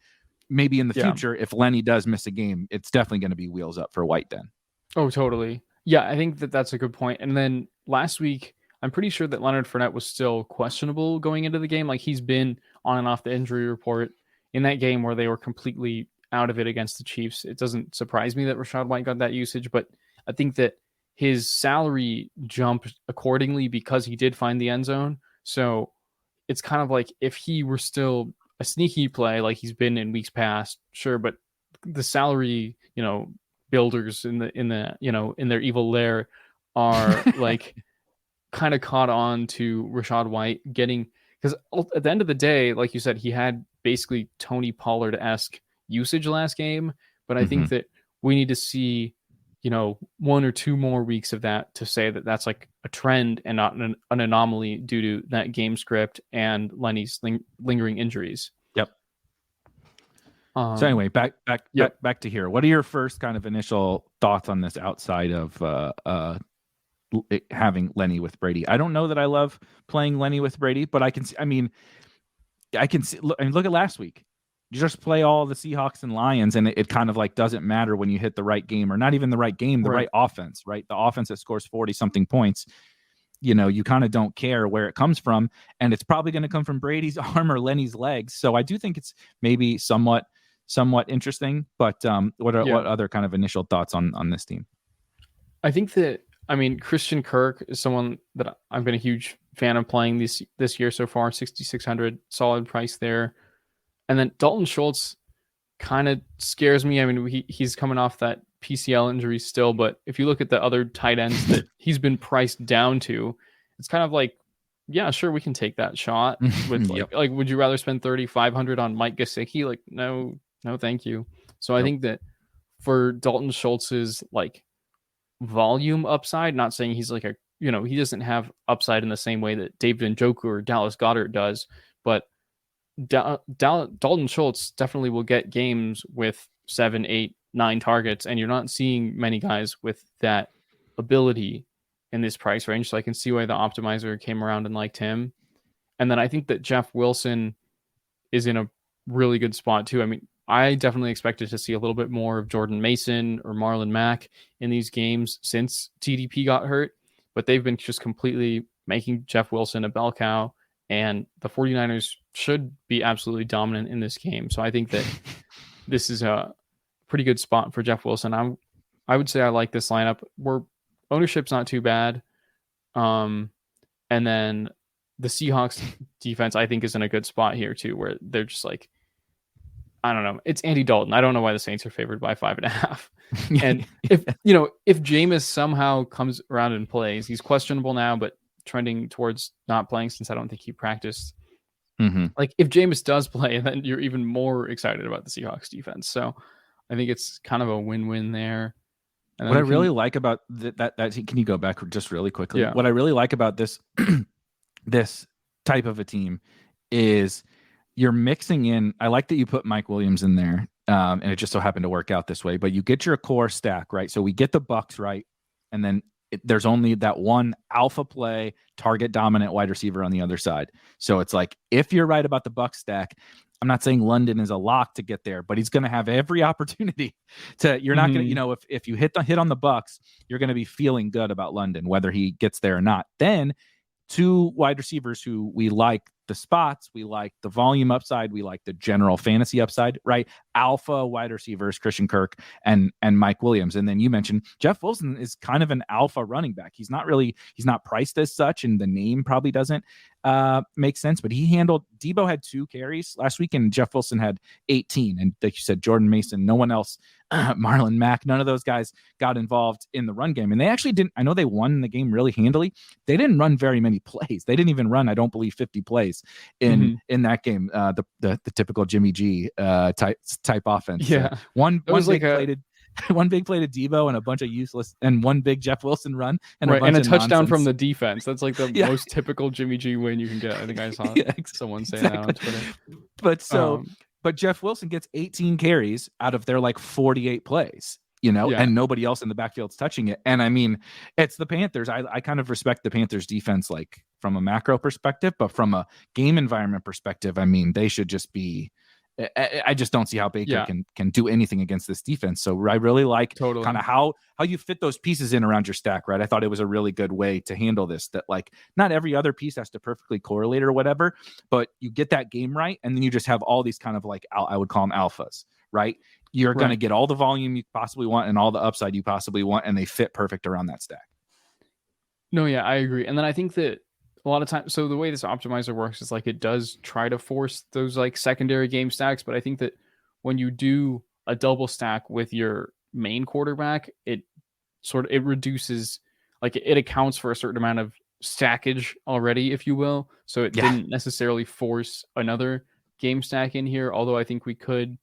[SPEAKER 1] maybe in the future, if Lenny does miss a game, it's definitely going to be wheels up for White then.
[SPEAKER 2] Oh, totally. Yeah, I think that's a good point. And then last week, I'm pretty sure that Leonard Fournette was still questionable going into the game. Like, he's been on and off the injury report in that game where they were completely out of it against the Chiefs. It doesn't surprise me that Rachaad White got that usage, but I think that his salary jumped accordingly because he did find the end zone. So it's kind of like if he were still a sneaky play like he's been in weeks past, sure, but the salary, builders in their evil lair are like kind of caught on to Rachaad White getting, because at the end of the day, like you said, he had basically Tony Pollard-esque usage last game, but I think that we need to see one or two more weeks of that to say that that's like a trend and not an anomaly due to that game script and Lenny's lingering injuries.
[SPEAKER 1] Yep. So anyway, back to here. What are your first kind of initial thoughts on this outside of having Lenny with Brady? I don't know that I love playing Lenny with Brady, but I can see. Look at last week. You just play all the Seahawks and Lions, and it kind of like doesn't matter when you hit the right game, or not even the right game, the right offense, right? The offense that scores 40-something points, you kind of don't care where it comes from, and it's probably going to come from Brady's arm or Lenny's legs. So I do think it's maybe somewhat interesting, but what other kind of initial thoughts on this team?
[SPEAKER 2] I think that, Christian Kirk is someone that I've been a huge fan of playing this year so far. 6,600, solid price there. And then Dalton Schultz kind of scares me. He's coming off that PCL injury still, but if you look at the other tight ends that he's been priced down to, it's kind of like, yeah, sure, we can take that shot. With like, would you rather spend 3,500 on Mike Gesicki? Like, no, thank you. So I think that for Dalton Schultz's like volume upside, not saying he's like he doesn't have upside in the same way that David Njoku or Dallas Goedert does, but Dalton Schultz definitely will get games with 7, 8, 9 targets, and you're not seeing many guys with that ability in this price range. So I can see why the optimizer came around and liked him. And then I think that Jeff Wilson is in a really good spot too. I definitely expected to see a little bit more of Jordan Mason or Marlon Mack in these games since TDP got hurt, but they've been just completely making Jeff Wilson a bell cow, and the 49ers should be absolutely dominant in this game. So I think that this is a pretty good spot for Jeff Wilson. I would say I like this lineup where ownership's not too bad. And then the Seahawks defense, I think, is in a good spot here too, where they're just like, I don't know. It's Andy Dalton. I don't know why the Saints are favored by 5.5. And if Jameis somehow comes around and plays, he's questionable now, but trending towards not playing since I don't think he practiced. Like, if Jameis does play, then you're even more excited about the Seahawks defense. So I think it's kind of a win-win there. And
[SPEAKER 1] what I really like about that, can you go back just really quickly? Yeah. What I really like about this this type of a team is you're mixing in. I like that you put Mike Williams in there, and it just so happened to work out this way. But you get your core stack right. So we get the Bucks right, and then there's only that one alpha play, target dominant wide receiver on the other side. So it's like, if you're right about the Bucks stack, I'm not saying London is a lock to get there, but he's going to have every opportunity to. You're not going to, if you hit on the Bucks, you're going to be feeling good about London, whether he gets there or not. Then 2 wide receivers who we like the spots, we like the volume upside, we like the general fantasy upside, right? Alpha wide receivers, Christian Kirk and Mike Williams. And then you mentioned Jeff Wilson is kind of an alpha running back. He's not priced as such, and the name probably doesn't makes sense. But Debo had 2 carries last week, and Jeff Wilson had 18. And like you said, Jordan Mason, no one else, Marlon Mack, none of those guys got involved in the run game. And they actually didn't. I know they won the game really handily. They didn't run very many plays. They didn't even run, I don't believe, 50 plays in that game. The typical Jimmy G type offense.
[SPEAKER 2] Yeah,
[SPEAKER 1] one big play to one big play to Debo and a bunch of useless, and one big Jeff Wilson run and a
[SPEAKER 2] touchdown
[SPEAKER 1] nonsense
[SPEAKER 2] from the defense. That's like the most typical Jimmy G win you can get. I think I saw someone say that on Twitter.
[SPEAKER 1] But Jeff Wilson gets 18 carries out of their like 48 plays, and nobody else in the backfield's touching it. And I mean, it's the Panthers. I kind of respect the Panthers defense, like from a macro perspective, but from a game environment perspective, I mean, they should just be. I just don't see how Baker can do anything against this defense. So I really like kind of how you fit those pieces in around your stack, right? I thought it was a really good way to handle this, that like not every other piece has to perfectly correlate or whatever, but you get that game right. And then you just have all these kind of like, I would call them alphas, right? You're going to get all the volume you possibly want and all the upside you possibly want, and they fit perfect around that stack.
[SPEAKER 2] No, yeah, I agree. And then I think that a lot of times, so the way this optimizer works is like it does try to force those like secondary game stacks, but I think that when you do a double stack with your main quarterback, it reduces, like it accounts for a certain amount of stackage already, if you will. So it didn't necessarily force another game stack in here, although I think we could,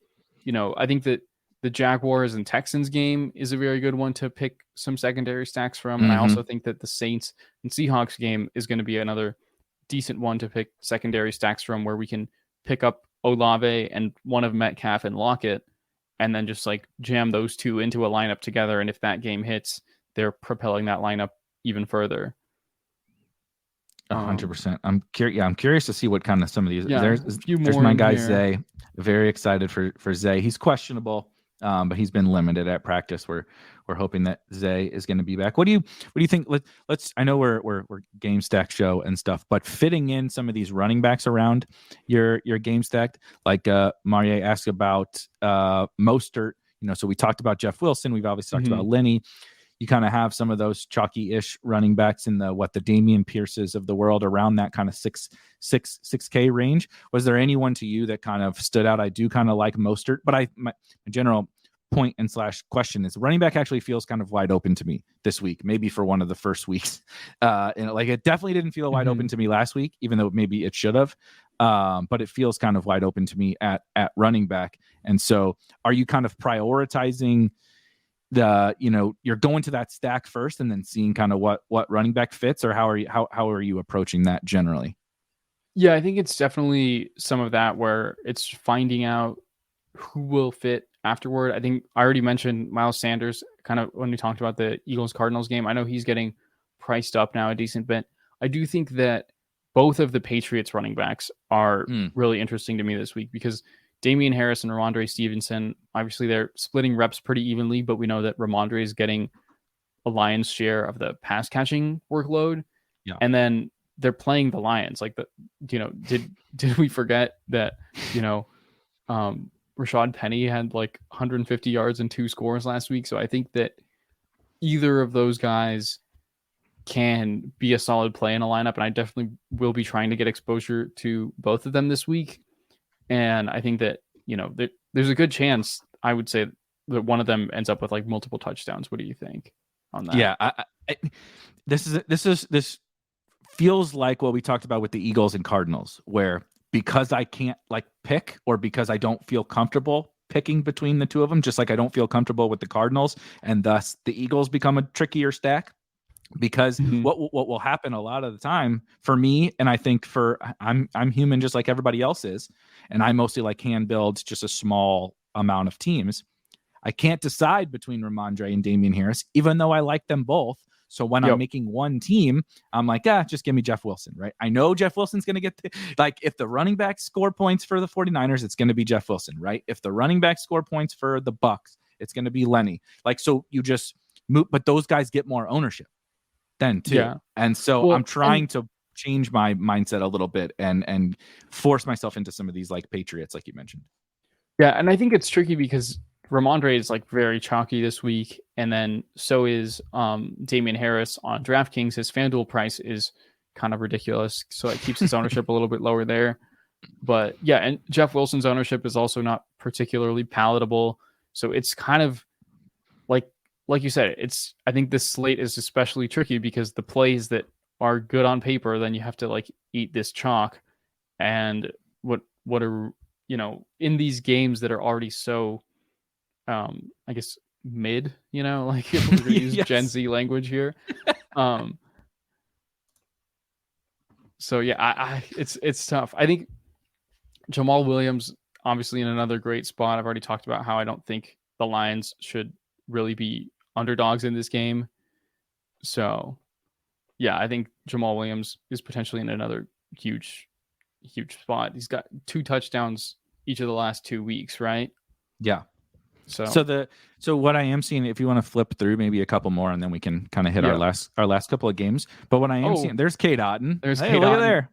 [SPEAKER 2] I think that the Jaguars and Texans game is a very good one to pick some secondary stacks from. And I also think that the Saints and Seahawks game is going to be another decent one to pick secondary stacks from, where we can pick up Olave and one of Metcalf and Lockett, and then just like jam those two into a lineup together. And if that game hits, they're propelling that lineup even further.
[SPEAKER 1] 100%. I'm curious to see what kind of some of these. There's
[SPEAKER 2] my
[SPEAKER 1] guy Zay. Very excited for Zay. He's questionable. But he's been limited at practice. We're hoping that Zay is going to be back. What do you think? Let's. I know we're game stack show and stuff, but fitting in some of these running backs around your game stack, like Marie asked about Mostert. So we talked about Jeff Wilson. We've obviously talked about Lenny. You kind of have some of those chalky-ish running backs in the Damian Pierces of the world around that kind of 6K range. Was there anyone to you that kind of stood out? I do kind of like Mostert, but my general point and / question is running back actually feels kind of wide open to me this week, maybe for one of the first weeks. And like it definitely didn't feel wide open to me last week, even though maybe it should have. But it feels kind of wide open to me at running back. And so are you kind of prioritizing you're going to that stack first and then seeing kind of what running back fits, or how are you approaching that generally?
[SPEAKER 2] Yeah, I think it's definitely some of that where it's finding out who will fit afterward. I think I already mentioned Miles Sanders kind of when we talked about the Eagles Cardinals game. I know he's getting priced up now a decent bit. I do think that both of the Patriots running backs are really interesting to me this week, because Damian Harris and Ramondre Stevenson, obviously they're splitting reps pretty evenly, but we know that Ramondre is getting a lion's share of the pass catching workload. Yeah. And then they're playing the Lions. Like did we forget that, Rashad Penny had like 150 yards and 2 scores last week. So I think that either of those guys can be a solid play in a lineup. And I definitely will be trying to get exposure to both of them this week. And I think that, there's a good chance, I would say, that one of them ends up with like multiple touchdowns. What do you think on that?
[SPEAKER 1] Yeah, this feels like what we talked about with the Eagles and Cardinals, where because I can't like pick, or because I don't feel comfortable picking between the two of them, just like I don't feel comfortable with the Cardinals, and thus the Eagles become a trickier stack. Because what will happen a lot of the time for me, and I think I'm human just like everybody else is, and I mostly like hand build just a small amount of teams. I can't decide between Ramondre and Damian Harris, even though I like them both. So when I'm making one team, I'm like, just give me Jeff Wilson, right? I know Jeff Wilson's going to get if the running backs score points for the 49ers, it's going to be Jeff Wilson, right? If the running backs score points for the Bucks, it's going to be Lenny. So you just move, but those guys get more ownership then too. Yeah. And so I'm trying to change my mindset a little bit and force myself into some of these like Patriots, like you mentioned.
[SPEAKER 2] Yeah. And I think it's tricky because Ramondre is like very chalky this week. And then so is Damian Harris on DraftKings. His FanDuel price is, kind of ridiculous. So it keeps his ownership a little bit lower there. But yeah, and Jeff Wilson's ownership is also not particularly palatable. So it's kind of like you said, I think this slate is especially tricky because the plays that are good on paper, then you have to like eat this chalk. And what are, in these games that are already so, I guess mid, like if we're going to use
[SPEAKER 1] Yes.
[SPEAKER 2] Gen Z language here. So yeah, it's tough. I think Jamal Williams, obviously in another great spot. I've already talked about how I don't think the Lions should really be underdogs in this game. So yeah, I think Jamal Williams is potentially in another huge spot. He's got 2 touchdowns each of the last 2 weeks, right?
[SPEAKER 1] Yeah.
[SPEAKER 2] So
[SPEAKER 1] what I am seeing, if you want to flip through maybe a couple more, and then we can kind of hit our last couple of games. But what I am seeing, there's Cade Otton.
[SPEAKER 2] There's
[SPEAKER 1] Hey,
[SPEAKER 2] Cade
[SPEAKER 1] look
[SPEAKER 2] Otton.
[SPEAKER 1] at there.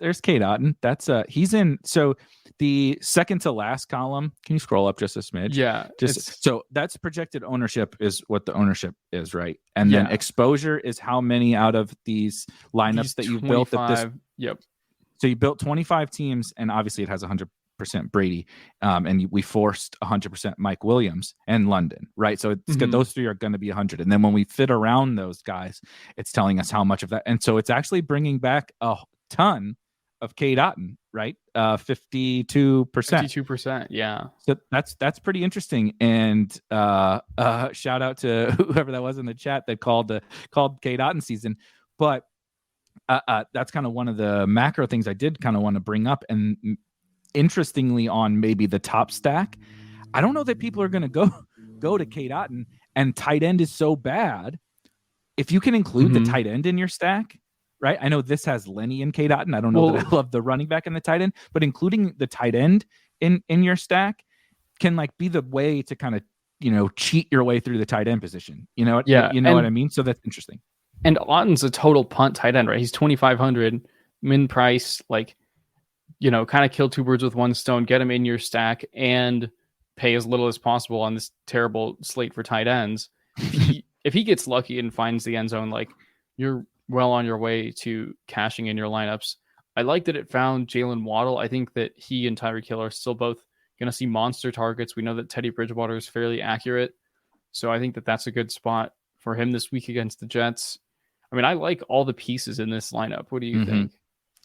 [SPEAKER 1] There's Cade Otton. That's he's in. So the second to last column. Can you scroll up just a smidge?
[SPEAKER 2] Yeah.
[SPEAKER 1] So that's projected ownership is what the ownership is, right? And then exposure is how many out of these lineups that you've built.
[SPEAKER 2] Yep.
[SPEAKER 1] So you built 25 teams, and obviously it has 100% Brady, and we forced 100% Mike Williams and London, right? So it's good. Those 3 are going to be 100, and then when we fit around those guys, it's telling us how much of that. And so it's actually bringing back a ton of Cade Otton, right? 52%.
[SPEAKER 2] 52%, yeah.
[SPEAKER 1] So that's pretty interesting. And shout out to whoever that was in the chat that called Cade Otton season, but. That's kind of one of the macro things I did kind of want to bring up. And interestingly, on maybe the top stack, I don't know that people are going to go to Cade Otton, and tight end is so bad. If you can include the tight end in your stack, right? I know this has Lenny and Cade Otton. I don't know that I love the running back and the tight end, but including the tight end in your stack can like be the way to kind of, cheat your way through the tight end position. You know what I mean? So that's interesting.
[SPEAKER 2] And Otton's a total punt tight end, right? He's 2,500 min price, like, kind of kill 2 birds with 1 stone, get him in your stack and pay as little as possible on this terrible slate for tight ends. If he gets lucky and finds the end zone, like, you're well on your way to cashing in your lineups. I like that it found Jalen Waddle. I think that he and Tyreek Hill are still both going to see monster targets. We know that Teddy Bridgewater is fairly accurate. So I think that that's a good spot for him this week against the Jets. I mean, I like all the pieces in this lineup. What do you think?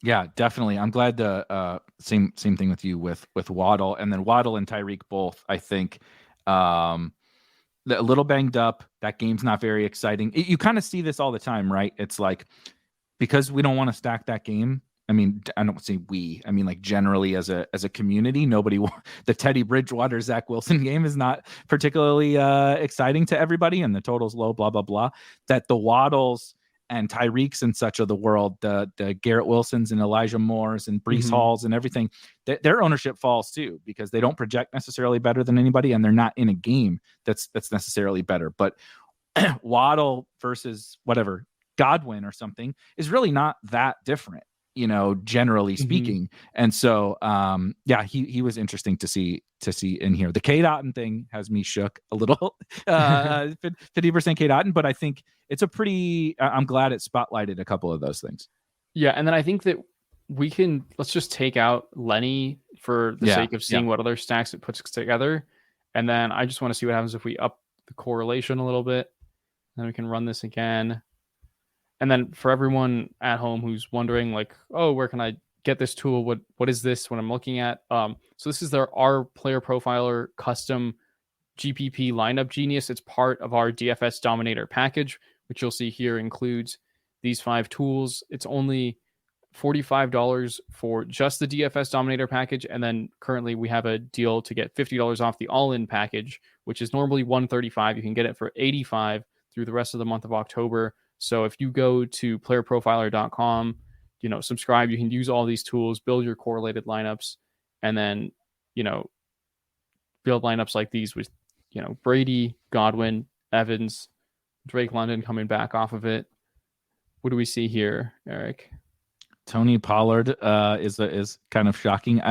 [SPEAKER 1] Yeah, definitely. I'm glad the same thing with you with Waddle, and then Waddle and Tyreek both. I think a little banged up. That game's not very exciting. You kind of see this all the time, right? It's like because we don't want to stack that game. I mean, I don't say we. I mean, like generally as a community, nobody. The Teddy Bridgewater Zach Wilson game is not particularly exciting to everybody, and the total's low. Blah blah blah. That the Waddles and Tyreeks and such of the world, the Garrett Wilsons and Elijah Moores and Breece Halls and everything, their ownership falls too because they don't project necessarily better than anybody, and they're not in a game that's necessarily better. But Waddle versus whatever Godwin or something is really not that different, generally speaking. And so, he was interesting to see in here. The Cade Otton thing has me shook a little, 50% Cade Otton, but I think it's I'm glad it spotlighted a couple of those things.
[SPEAKER 2] Yeah. And then I think that let's just take out Lenny for the sake of seeing what other stacks it puts together. And then I just want to see what happens if we up the correlation a little bit. Then we can run this again. And then for everyone at home who's wondering, like, oh, where can I get this tool? What is this? What I'm looking at? So this is our player profiler custom GPP lineup genius. It's part of our DFS Dominator package, which you'll see here includes these 5 tools. It's only $45 for just the DFS Dominator package, and then currently we have a deal to get $50 off the all-in package, which is normally $135. You can get it for $85 through the rest of the month of October. So if you go to playerprofiler.com, subscribe, you can use all these tools, build your correlated lineups, and then, build lineups like these with, Brady, Godwin, Evans, Drake London coming back off of it. What do we see here, Eric?
[SPEAKER 1] Tony Pollard is kind of shocking.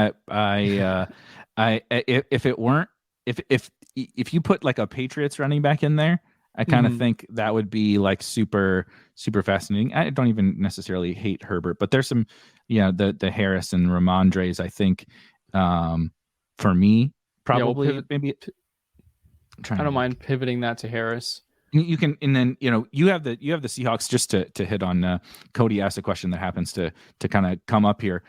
[SPEAKER 1] If you put like a Patriots running back in there, I kind of think that would be like super, super fascinating. I don't even necessarily hate Herbert, but there's some, the Harris and Ramondres, I think, for me, probably
[SPEAKER 2] we'll
[SPEAKER 1] maybe.
[SPEAKER 2] I don't mind pivoting that to Harris.
[SPEAKER 1] You can, and then you have the Seahawks. Just to hit on, Cody asked a question that happens to kind of come up here,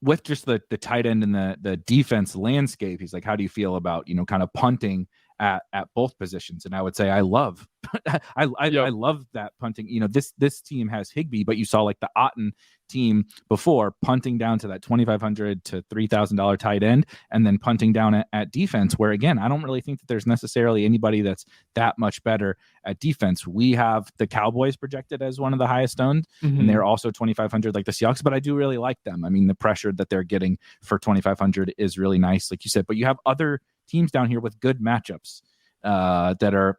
[SPEAKER 1] with just the tight end and the defense landscape. He's like, how do you feel about kind of punting at both positions? And I would say I love I love that punting. This team has Higbee, but you saw like the Otten team before punting down to that $2,500 to $3,000 tight end, and then punting down at defense, where again, I don't really think that there's necessarily anybody that's that much better at defense. We have the Cowboys projected as one of the highest owned, and they're also 2,500 like the Seahawks, but I do really like them. I mean, the pressure that they're getting for 2,500 is really nice, like you said, but you have other teams down here with good matchups, that are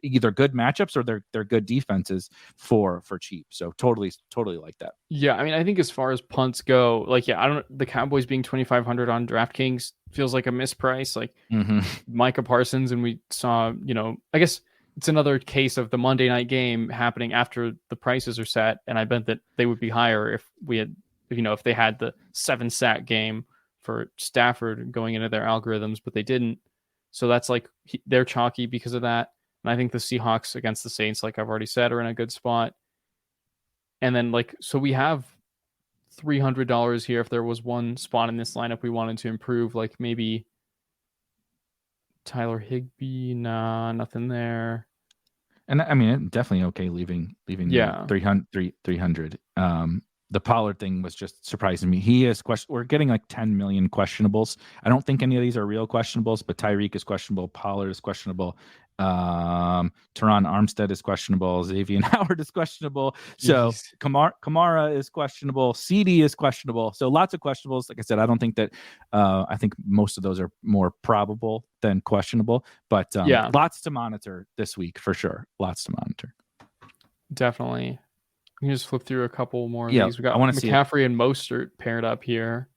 [SPEAKER 1] either good matchups or they're good defenses for cheap. So totally like that.
[SPEAKER 2] Yeah, I mean, I think as far as punts go, like, the Cowboys being 2,500 on DraftKings feels like a misprice. Like Micah Parsons, and we saw, I guess it's another case of the Monday night game happening after the prices are set, and I bet that they would be higher if they had the 7-sack game for Stafford going into their algorithms, but they didn't. So that's like they're chalky because of that. And I think the Seahawks against the Saints, like I've already said, are in a good spot. And then so we have $300 here. If there was one spot in this lineup we wanted to improve, like maybe Tyler Higbee, nothing there.
[SPEAKER 1] And I mean, definitely okay leaving 300. The Pollard thing was just surprising me. He is we're getting like 10 million questionables. I don't think any of these are real questionables, but Tyreek is questionable. Pollard is questionable. Teron Armstead is questionable. Xavier Howard is questionable. So Kamara is questionable. CD is questionable. So lots of questionables. Like I said, I don't think that, I think most of those are more probable than questionable, but lots to monitor this week for sure. Lots to monitor.
[SPEAKER 2] Definitely. You can just flip through a couple more of these. We got McCaffrey and Mostert paired up here.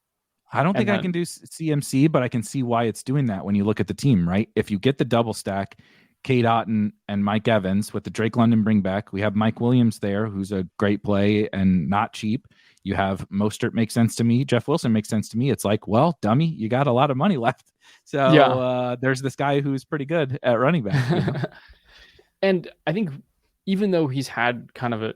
[SPEAKER 1] I don't think I can do CMC, but I can see why it's doing that when you look at the team, right? If you get the double stack, Cade Otton and Mike Evans with the Drake London bring back, we have Mike Williams there, who's a great play and not cheap. You have Mostert makes sense to me. Jeff Wilson makes sense to me. It's like, well, dummy, you got a lot of money left. So there's this guy who's pretty good at running back.
[SPEAKER 2] And I think even though he's had kind of a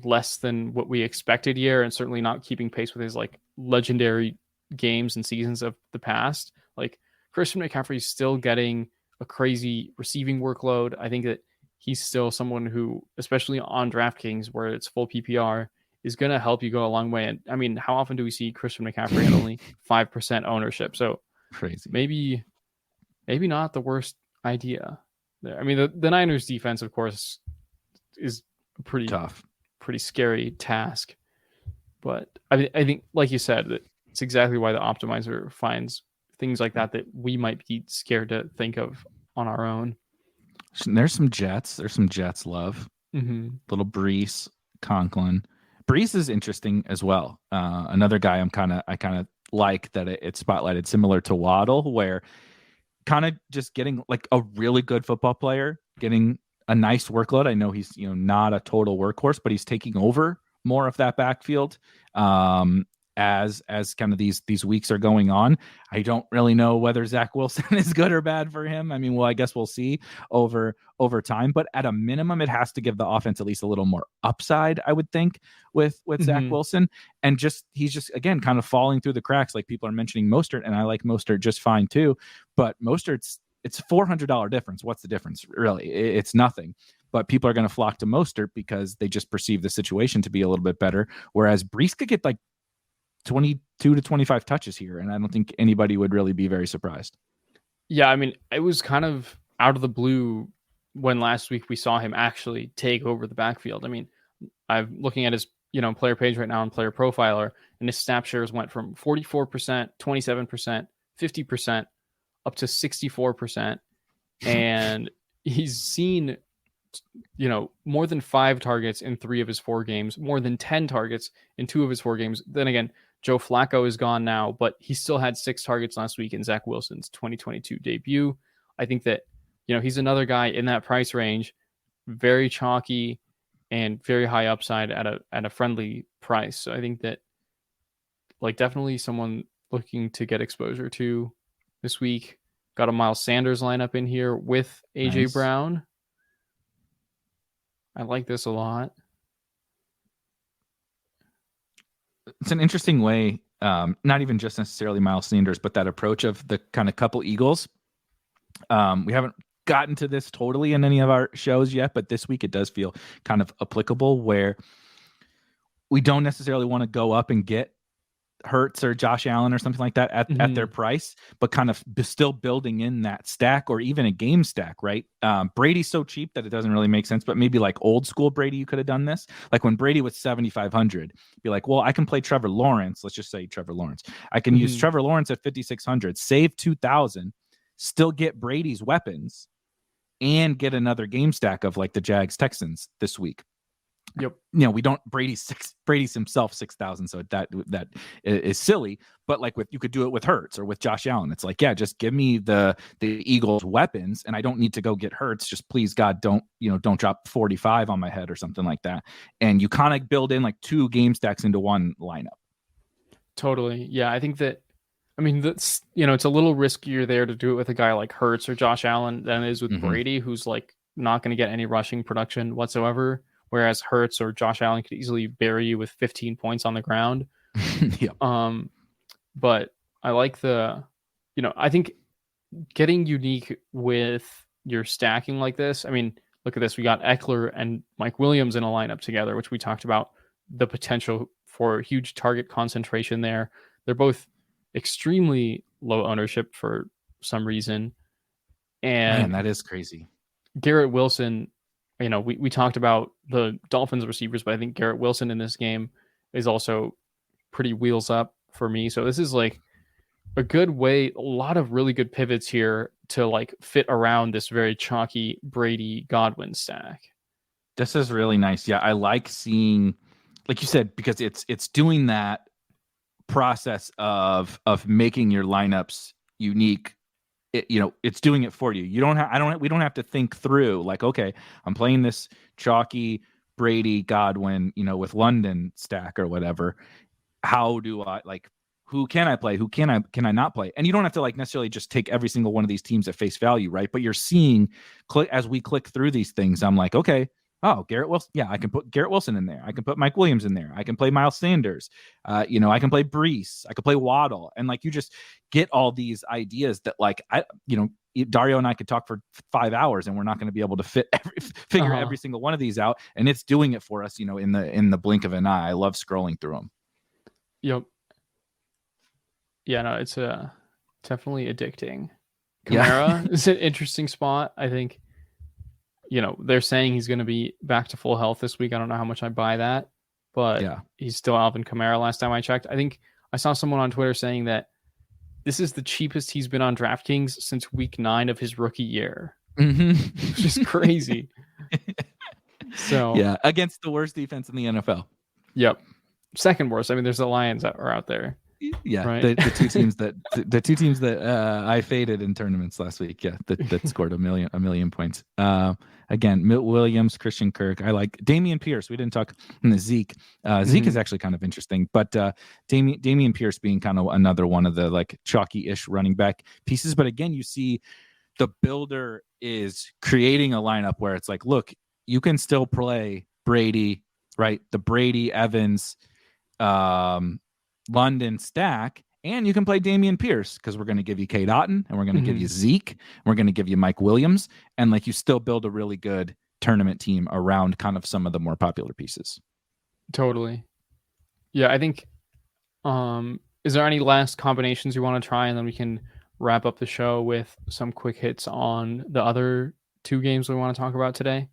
[SPEAKER 2] less than what we expected year, and certainly not keeping pace with his like legendary games and seasons of the past, like Christian McCaffrey is still getting a crazy receiving workload. I think that he's still someone who, especially on DraftKings where it's full PPR, is going to help you go a long way. And I mean, how often do we see Christian McCaffrey at only 5% ownership? So
[SPEAKER 1] crazy.
[SPEAKER 2] Maybe not the worst idea there. I mean, the Niners defense, of course, is pretty
[SPEAKER 1] tough,
[SPEAKER 2] pretty scary task, but I think, like you said, that it's exactly why the optimizer finds things like that we might be scared to think of on our own.
[SPEAKER 1] There's some Jets love. Little Brees, Conklin. Brees is interesting as well. Another guy I kind of like that it's spotlighted, similar to Waddle, where kind of just getting like a really good football player, getting a nice workload. I know he's not a total workhorse, but he's taking over more of that backfield as kind of these weeks are going on. I don't really know whether Zach Wilson is good or bad for him. I mean, well, I guess we'll see over time, but at a minimum, it has to give the offense at least a little more upside, I would think, with Zach Wilson. And he's just again kind of falling through the cracks. Like people are mentioning Mostert, and I like Mostert just fine too, but Mostert's, it's $400 difference. What's the difference? Really, it's nothing. But people are going to flock to Mostert because they just perceive the situation to be a little bit better. Whereas Brees could get like 22 to 25 touches here, and I don't think anybody would really be very surprised.
[SPEAKER 2] Yeah, I mean, it was kind of out of the blue when last week we saw him actually take over the backfield. I mean, I'm looking at his player page right now on Player Profiler, and his snap shares went from 44%, 27%, 50%, up to 64%, and he's seen more than 5 targets in 3 of his 4 games, more than 10 targets in 2 of his 4 games. Then again, Joe Flacco is gone now, but he still had 6 targets last week in Zach Wilson's 2022 debut. I think that he's another guy in that price range, very chalky and very high upside at a friendly price. So I think that definitely someone looking to get exposure to this week. Got a Miles Sanders lineup in here with AJ
[SPEAKER 1] Nice.
[SPEAKER 2] Brown. I like this a lot.
[SPEAKER 1] It's an interesting way, not even just necessarily Miles Sanders, but that approach of the kind of couple Eagles. We haven't gotten to this totally in any of our shows yet, but this week it does feel kind of applicable where we don't necessarily want to go up and get Hurts or Josh Allen or something like that at their price, but kind of still building in that stack or even a game stack, right? Brady's so cheap that it doesn't really make sense, but maybe like old school Brady, you could have done this. Like when Brady was 7,500, be like, well, I can play Trevor Lawrence. Let's just say Trevor Lawrence. I can use Trevor Lawrence at 5,600, save 2,000, still get Brady's weapons and get another game stack of like the Jags Texans this week.
[SPEAKER 2] Yep.
[SPEAKER 1] We don't Brady's himself 6,000, so that is silly. But like you could do it with Hurts or with Josh Allen. It's like, yeah, just give me the Eagles weapons, and I don't need to go get Hurts. Just please God, don't drop 45 on my head or something like that. And you kind of build in like two game stacks into one lineup.
[SPEAKER 2] Totally. Yeah, I think that. I mean, that's it's a little riskier there to do it with a guy like Hurts or Josh Allen than it is with Brady, who's like not going to get any rushing production whatsoever. Whereas Hurts or Josh Allen could easily bury you with 15 points on the ground.
[SPEAKER 1] Yep.
[SPEAKER 2] But I like I think getting unique with your stacking like this. I mean, look at this. We got Eckler and Mike Williams in a lineup together, which we talked about the potential for huge target concentration there. They're both extremely low ownership for some reason. And
[SPEAKER 1] man, that is crazy.
[SPEAKER 2] Garrett Wilson, we talked about the Dolphins receivers, but I think Garrett Wilson in this game is also pretty wheels up for me. So this is like a good way, a lot of really good pivots here to like fit around this very chalky Brady Godwin stack.
[SPEAKER 1] This is really nice. Yeah, I like seeing, like you said, because it's doing that process of making your lineups unique. It's doing it for you. We don't have to think through like, okay, I'm playing this chalky Brady Godwin, with London stack or whatever. How do I who can I play? Who can I not play? And you don't have to like necessarily just take every single one of these teams at face value, right? But you're seeing as we click through these things, I'm like, okay, oh, Garrett Wilson. Yeah, I can put Garrett Wilson in there. I can put Mike Williams in there. I can play Miles Sanders. I can play Brees. I can play Waddle. And like you just get all these ideas that like Dario and I could talk for 5 hours and we're not going to be able to figure every single one of these out. And it's doing it for us, in the blink of an eye. I love scrolling through them.
[SPEAKER 2] Yep. Yeah, no, it's definitely addicting. Kamara is an interesting spot. I think, they're saying he's going to be back to full health this week. I don't know how much I buy that, but he's still Alvin Kamara last time I checked. I think I saw someone on Twitter saying that this is the cheapest he's been on DraftKings since week 9 of his rookie year. Which is crazy. So
[SPEAKER 1] yeah, against the worst defense in the NFL.
[SPEAKER 2] Yep. Second worst. I mean, there's the Lions that are out there.
[SPEAKER 1] Yeah,
[SPEAKER 2] right?
[SPEAKER 1] the two teams that I faded in tournaments last week. Yeah, that scored a million points. Again, Milt Williams, Christian Kirk. I like Dameon Pierce. We didn't talk in the Zeke. Zeke is actually kind of interesting, but Dameon Pierce being kind of another one of the like chalky-ish running back pieces. But again, you see the builder is creating a lineup where it's like, look, you can still play Brady, right? The Brady Evans. London stack, and you can play Dameon Pierce because we're going to give you Cade Otton and we're going to give you Zeke. And we're going to give you Mike Williams, and like you still build a really good tournament team around kind of some of the more popular pieces.
[SPEAKER 2] Totally. Yeah, I think. Is there any last combinations you want to try, and then we can wrap up the show with some quick hits on the other two games we want to talk about today?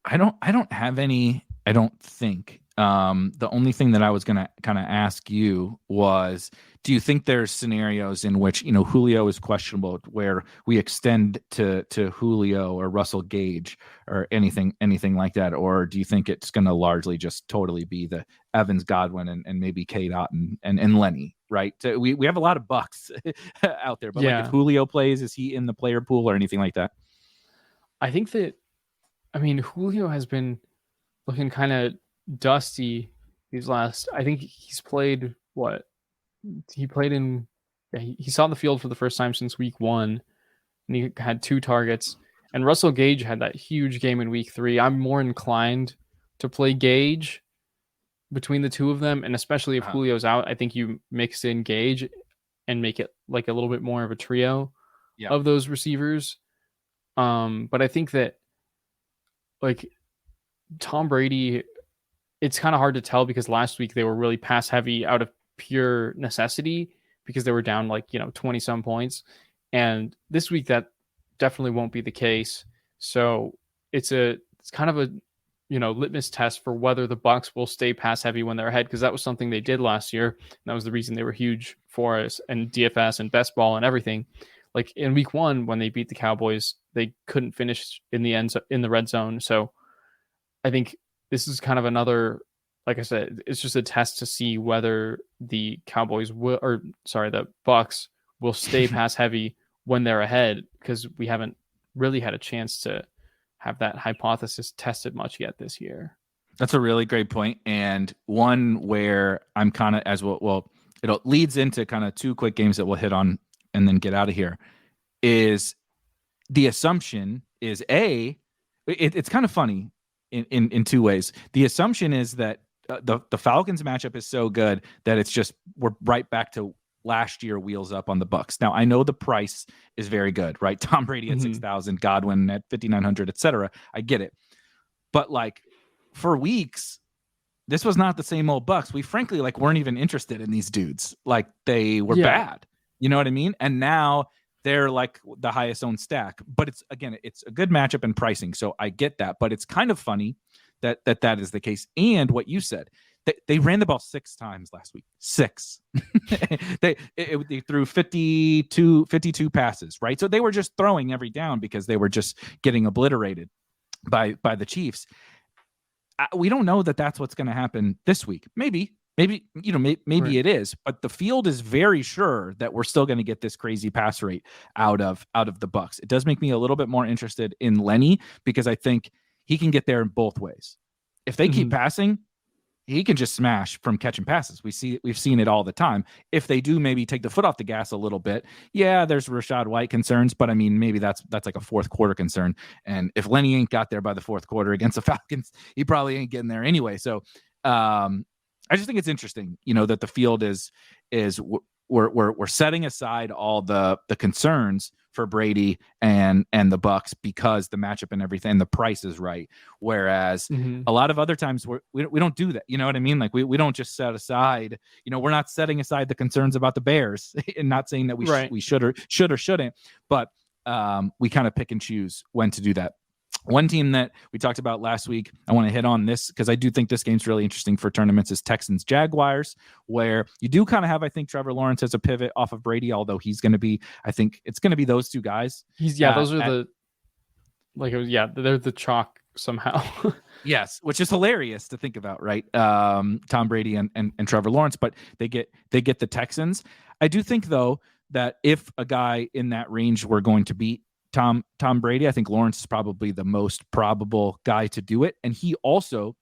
[SPEAKER 1] I don't have any. I don't think. The only thing that I was going to kind of ask you was, do you think there's scenarios in which, Julio is questionable where we extend to Julio or Russell Gage or anything like that? Or do you think it's going to largely just totally be the Evans, Godwin, and maybe Cade Otton and Lenny, right? So we have a lot of bucks out there, but like if Julio plays, is he in the player pool or anything like that?
[SPEAKER 2] I think that, I mean, Julio has been looking kind of dusty these last. I think he's played what? He played in. Yeah, he saw the field for the first time since week 1, and he had 2 targets. And Russell Gage had that huge game in week 3. I'm more inclined to play Gage between the two of them, and especially if Julio's out, I think you mix in Gage and make it like a little bit more of a trio of those receivers. But I think that like Tom Brady, it's kind of hard to tell because last week they were really pass heavy out of pure necessity because they were down 20 some points. And this week that definitely won't be the case. So it's kind of a litmus test for whether the Bucs will stay pass heavy when they're ahead, because that was something they did last year. And that was the reason they were huge for us and DFS and best ball and everything. Like in week 1, when they beat the Cowboys, they couldn't finish in the red zone. So I think this is kind of another, like I said, it's just a test to see whether the the Bucs will stay pass heavy when they're ahead, because we haven't really had a chance to have that hypothesis tested much yet this year.
[SPEAKER 1] That's a really great point, and one where I'm kind of it leads into kind of 2 quick games that we'll hit on and then get out of here. Is the assumption is it's kind of funny in 2 ways. The assumption is that the Falcons matchup is so good that it's just we're right back to last year wheels up on the Bucs. Now I know the price is very good, right? Tom Brady at 6,000, Godwin at 5,900, etc. I get it, but like for weeks, this was not the same old Bucs. We frankly weren't even interested in these dudes. Like they were bad. You know what I mean? And now they're like the highest owned stack. But it's a good matchup and pricing. So I get that. But it's kind of funny that is the case. And what you said, they ran the ball 6 times last week. 6. They threw 52 passes, right? So they were just throwing every down because they were just getting obliterated by the Chiefs. We don't know that that's what's going to happen this week. Maybe right. It is, but the field is very sure that we're still going to get this crazy pass rate out of the Bucs. It does make me a little bit more interested in Lenny because I think he can get there in both ways. If they keep passing, he can just smash from catching passes. We've seen it all the time. If they do maybe take the foot off the gas a little bit, there's Rachaad White concerns, but I mean, maybe that's like a 4th quarter concern. And if Lenny ain't got there by the 4th quarter against the Falcons, he probably ain't getting there anyway. So I just think it's interesting, that the field is we're setting aside all the concerns for Brady and the Bucs because the matchup and everything, the price is right. Whereas a lot of other times we don't do that. You know what I mean? Like we don't just set aside, we're not setting aside the concerns about the Bears and not saying that we should or shouldn't, but we kind of pick and choose when to do that. One team that we talked about last week, I want to hit on this because I do think this game's really interesting for tournaments, is Texans Jaguars, where you do kind of have, I think, Trevor Lawrence as a pivot off of Brady, although he's going to be, I think it's going to be those 2 guys.
[SPEAKER 2] Those are they're the chalk somehow.
[SPEAKER 1] Yes, which is hilarious to think about, right? Tom Brady and Trevor Lawrence, but they get the Texans. I do think though that if a guy in that range were going to beat Tom Brady, I think Lawrence is probably the most probable guy to do it. And he also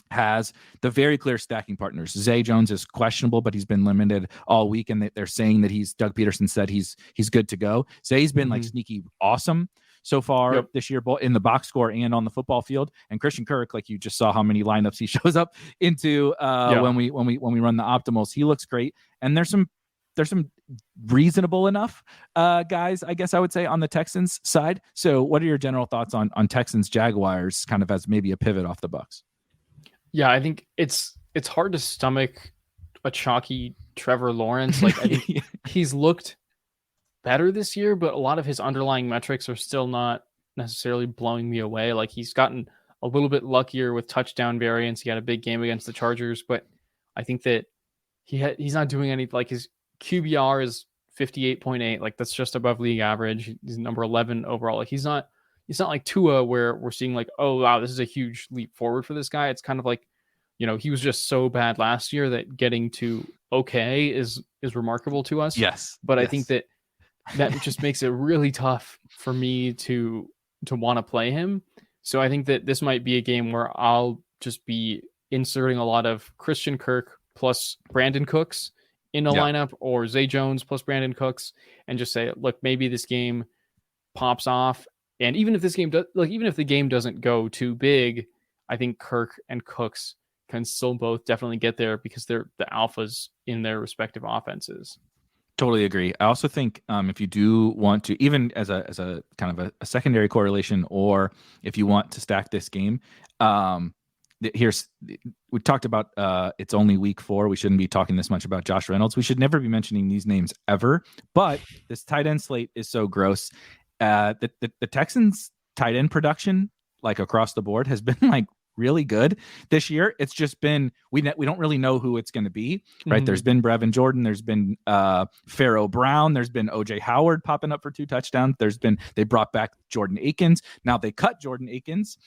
[SPEAKER 1] has the very clear stacking partners. Zay Jones is questionable, but he's been limited all week. And they're saying that Doug Peterson said he's good to go. Zay's been like sneaky awesome so far this year, both in the box score and on the football field. And Christian Kirk, like you just saw how many lineups he shows up into when we run the optimals, he looks great. And there's some reasonable enough guys, I guess I would say, on the Texans side. So what are your general thoughts on Texans Jaguars kind of as maybe a pivot off the Bucs?
[SPEAKER 2] Yeah, I think it's hard to stomach a chalky Trevor Lawrence. Like I think he's looked better this year, but a lot of his underlying metrics are still not necessarily blowing me away. Like he's gotten a little bit luckier with touchdown variance. He had a big game against the Chargers, but I think that he's not doing any, like his QBR is 58.8. Like that's just above league average. He's number 11 overall. Like he's not like Tua where we're seeing like, oh wow, this is a huge leap forward for this guy. It's kind of like, he was just so bad last year that getting to okay is remarkable to us.
[SPEAKER 1] Yes.
[SPEAKER 2] But I think that just makes it really tough for me to to want to play him. So I think that this might be a game where I'll just be inserting a lot of Christian Kirk plus Brandon Cooks in a lineup, or Zay Jones plus Brandon Cooks, and just say, look, maybe this game pops off. And even if this game does, like, even if the game doesn't go too big, I think Kirk and Cooks can still both definitely get there because they're the alphas in their respective offenses.
[SPEAKER 1] Totally agree. I also think if you do want to, even as a kind of a secondary correlation, or if you want to stack this game, we talked about it's only week 4. We shouldn't be talking this much about Josh Reynolds. We should never be mentioning these names ever. But this tight end slate is so gross. The Texans tight end production, like across the board, has been like really good this year. It's just been we don't really know who it's going to be, right? Mm-hmm. There's been Brevin Jordan, there's been Pharaoh Brown, there's been OJ Howard popping up for 2 touchdowns. They brought back Jordan Akins. Now they cut Jordan Akins.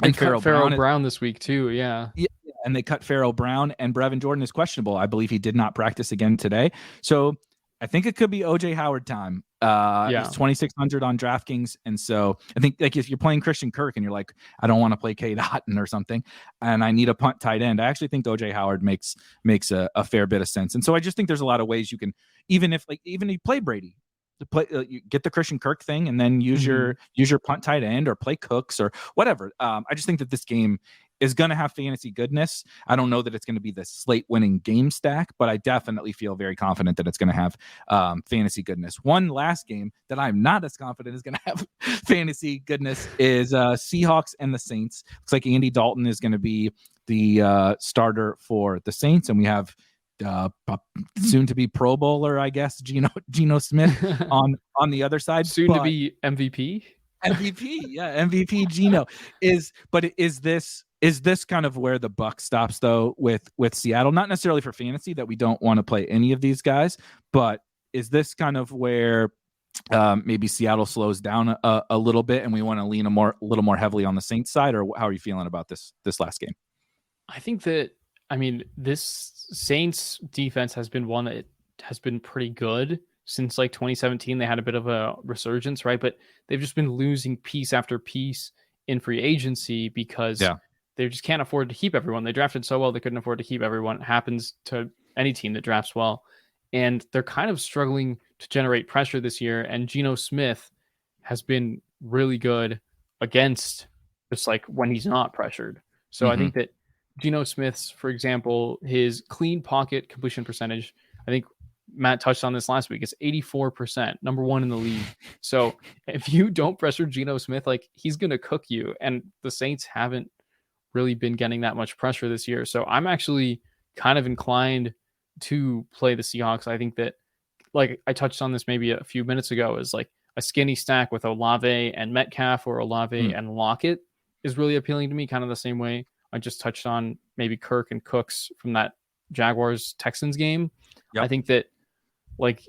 [SPEAKER 2] And Pharaoh Brown this week too, yeah.
[SPEAKER 1] And they cut Pharaoh Brown, and Brevin Jordan is questionable. I believe he did not practice again today. So I think it could be OJ Howard time. He's 2,600 on DraftKings, and so I think, like, if you're playing Christian Kirk and you're like, I don't want to play Cade Otton or something, and I need a punt tight end, I actually think OJ Howard makes a fair bit of sense. And so I just think there's a lot of ways you can, even if you play Brady, to play, you get the Christian Kirk thing, and then use your punt tight end or play Cooks or whatever. I just think that this game is going to have fantasy goodness. I don't know that it's going to be the slate winning game stack, but I definitely feel very confident that it's going to have fantasy goodness. One last game that I'm not as confident is going to have fantasy goodness is Seahawks and the Saints. Looks like Andy Dalton is going to be the starter for the Saints, and we have soon to be Pro Bowler, I guess, Geno Smith on the other side.
[SPEAKER 2] Soon to be MVP.
[SPEAKER 1] MVP Geno is this kind of where the buck stops, though, with Seattle? Not necessarily for fantasy, that we don't want to play any of these guys, but is this kind of where maybe Seattle slows down a little bit and we want to lean a little more heavily on the Saints side? Or how are you feeling about this last game?
[SPEAKER 2] I think that, this Saints defense has been one that has been pretty good since like 2017. They had a bit of a resurgence, right? But they've just been losing piece after piece in free agency because they just can't afford to keep everyone. They drafted so well, they couldn't afford to keep everyone. It happens to any team that drafts well. And they're kind of struggling to generate pressure this year. And Geno Smith has been really good against just like when he's not pressured. So I think that Geno Smith's, for example, his clean pocket completion percentage, I think Matt touched on this last week, it's 84%, number 1 in the league. So if you don't pressure Geno Smith, like, he's going to cook you. And the Saints haven't really been getting that much pressure this year. So I'm actually kind of inclined to play the Seahawks. I think that, like I touched on this maybe a few minutes ago, is like a skinny stack with Olave and Metcalf, or Olave and Lockett, is really appealing to me, kind of the same way I just touched on maybe Kirk and Cooks from that Jaguars-Texans game. Yep. I think that, like,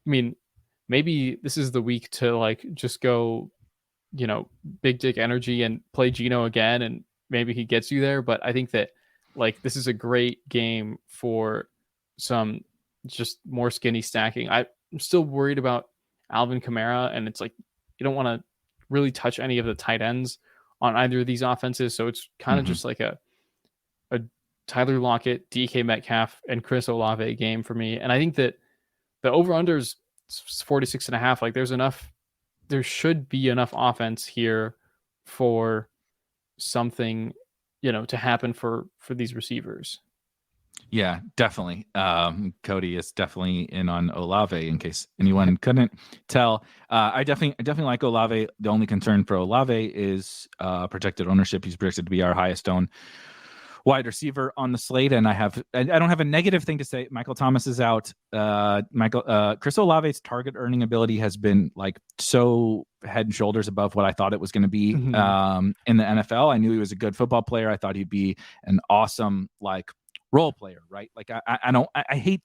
[SPEAKER 2] maybe this is the week to, like, just go, big dick energy and play Geno again, and maybe he gets you there. But I think that, like, this is a great game for some just more skinny stacking. I'm still worried about Alvin Kamara, and it's like, you don't want to really touch any of the tight ends on either of these offenses. So it's kind of just like a Tyler Lockett, DK Metcalf, and Chris Olave game for me. And I think that the over-under is 46.5. Like, there should be enough offense here for something, to happen for these receivers.
[SPEAKER 1] Yeah, definitely. Cody is definitely in on Olave, in case anyone couldn't tell. I definitely like Olave. The only concern for Olave is projected ownership. He's projected to be our highest owned wide receiver on the slate, and I don't have a negative thing to say. Michael Thomas is out. Chris Olave's target earning ability has been like so head and shoulders above what I thought it was going to be in the NFL. I knew he was a good football player. I thought he'd be an awesome, like, role player, right? Like, I hate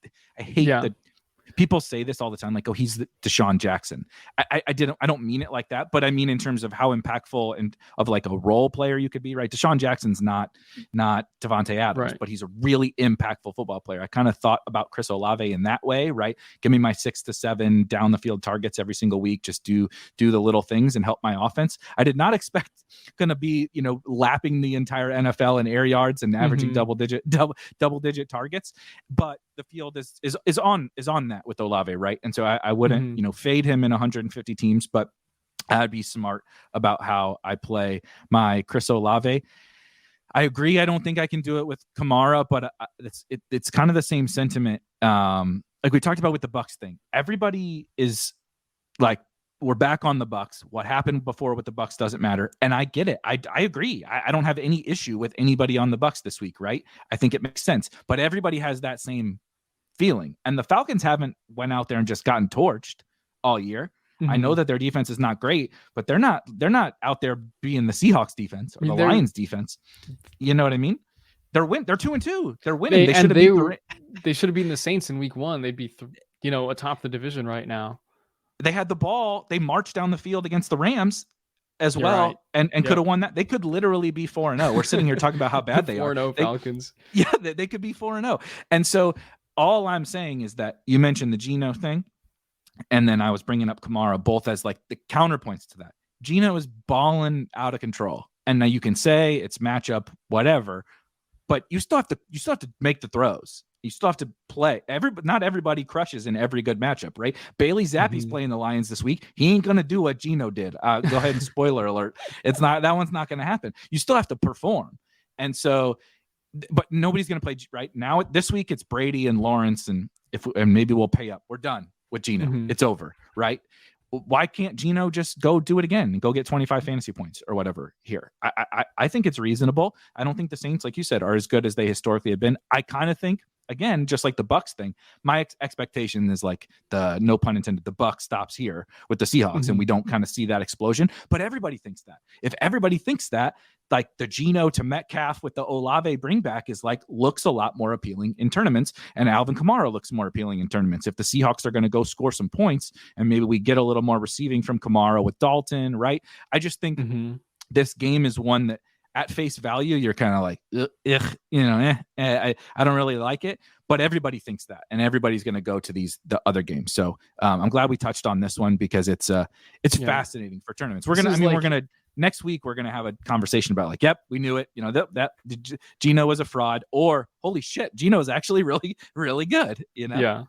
[SPEAKER 1] people say this all the time, like, oh, he's the Deshaun Jackson. I don't mean it like that, but I mean in terms of how impactful and of like a role player you could be, right? Deshaun Jackson's not Devontae Adams,
[SPEAKER 2] Right.
[SPEAKER 1] but he's a really impactful football player. I kind of thought about Chris Olave in that way, right? Give me my 6 to 7 down the field targets every single week. Just do the little things and help my offense. I did not expect going to be, lapping the entire NFL in air yards and averaging double digit targets, but the field is on that with Olave, right? And so I wouldn't fade him in 150 teams, but I'd be smart about how I play my Chris Olave. I agree. I don't think I can do it with Kamara, but it's kind of the same sentiment. Like we talked about with the Bucks thing. Everybody is like, we're back on the Bucks. What happened before with the Bucks doesn't matter. And I get it. I agree. I don't have any issue with anybody on the Bucks this week, right? I think it makes sense. But everybody has that same feeling. And the Falcons haven't went out there and just gotten torched all year. I know that their defense is not great, but they're not out there being the Seahawks defense or the Lions defense. You know what I mean? They're 2-2. They're winning. They
[SPEAKER 2] should have beaten the Saints in week 1. They'd be atop the division right now.
[SPEAKER 1] They had the ball. They marched down the field against the Rams as well, right. and could have won that. They could literally be 4-0. We're sitting here talking about how bad they are.
[SPEAKER 2] 4-0 Falcons.
[SPEAKER 1] They could be 4-0. And so all I'm saying is that you mentioned the Geno thing, and then I was bringing up Kamara both as like the counterpoints to that. Geno is balling out of control, and now you can say it's matchup, whatever, but you still have to make the throws. You still have to play. Not everybody crushes in every good matchup, right? Bailey Zappi's playing the Lions this week. He ain't gonna do what Geno did. Go ahead and spoiler alert. That one's not gonna happen. You still have to perform, and so, but nobody's gonna play right now. This week it's Brady and Lawrence, and maybe we'll pay up. We're done with Geno. It's over, right? Why can't Geno just go do it again and go get 25 fantasy points or whatever here? I think it's reasonable. I don't think the Saints, like you said, are as good as they historically have been. I kind of think, again, just like the Bucks thing, my expectation is like no pun intended, the Bucks stops here with the Seahawks and we don't kind of see that explosion. But everybody thinks that. If everybody thinks that, like the Geno to Metcalf with the Olave bring back is like looks a lot more appealing in tournaments, and Alvin Kamara looks more appealing in tournaments. If the Seahawks are going to go score some points and maybe we get a little more receiving from Kamara with Dalton, right? I just think this game is one that at face value, you're kind of like, I don't really like it, but everybody thinks that, and everybody's going to go to the other games. So I'm glad we touched on this one because it's fascinating for tournaments. Next week we're going to have a conversation about like, yep, we knew it. That Geno was a fraud, or holy shit, Geno is actually really, really good.
[SPEAKER 2] Yeah.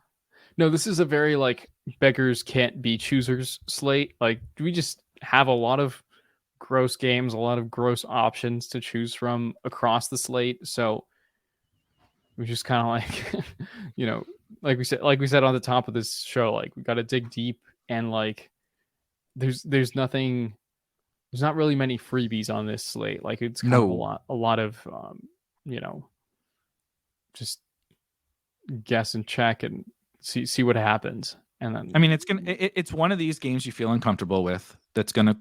[SPEAKER 2] No, this is a very like beggars can't be choosers slate. Like, we just have a lot of gross games, a lot of gross options to choose from across the slate. So we just kind of like, like we said on the top of this show, like we got to dig deep, and like there's not really many freebies on this slate. Like it's kind of a lot of just guess and check and see what happens. And then
[SPEAKER 1] it's one of these games you feel uncomfortable with that's gonna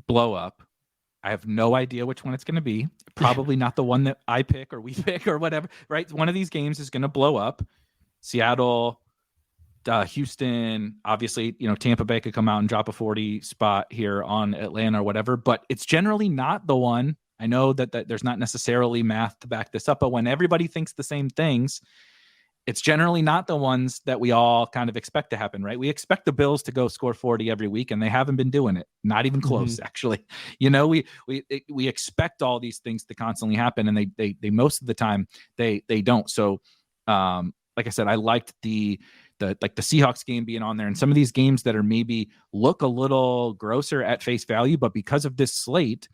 [SPEAKER 1] blow up. I have no idea which one it's going to be. Probably not the one that I pick or we pick or whatever, right? One of these games is going to blow up. Seattle, Houston, obviously, Tampa Bay could come out and drop a 40 spot here on Atlanta or whatever, but it's generally not the one. I know that there's not necessarily math to back this up, but when everybody thinks the same things, it's generally not the ones that we all kind of expect to happen, right? We expect the Bills to go score 40 every week, and they haven't been doing it. Not even close, actually. We expect all these things to constantly happen, and they most of the time they don't. So, like I said, I liked the Seahawks game being on there, and some of these games that are maybe look a little grosser at face value, but because of this slate,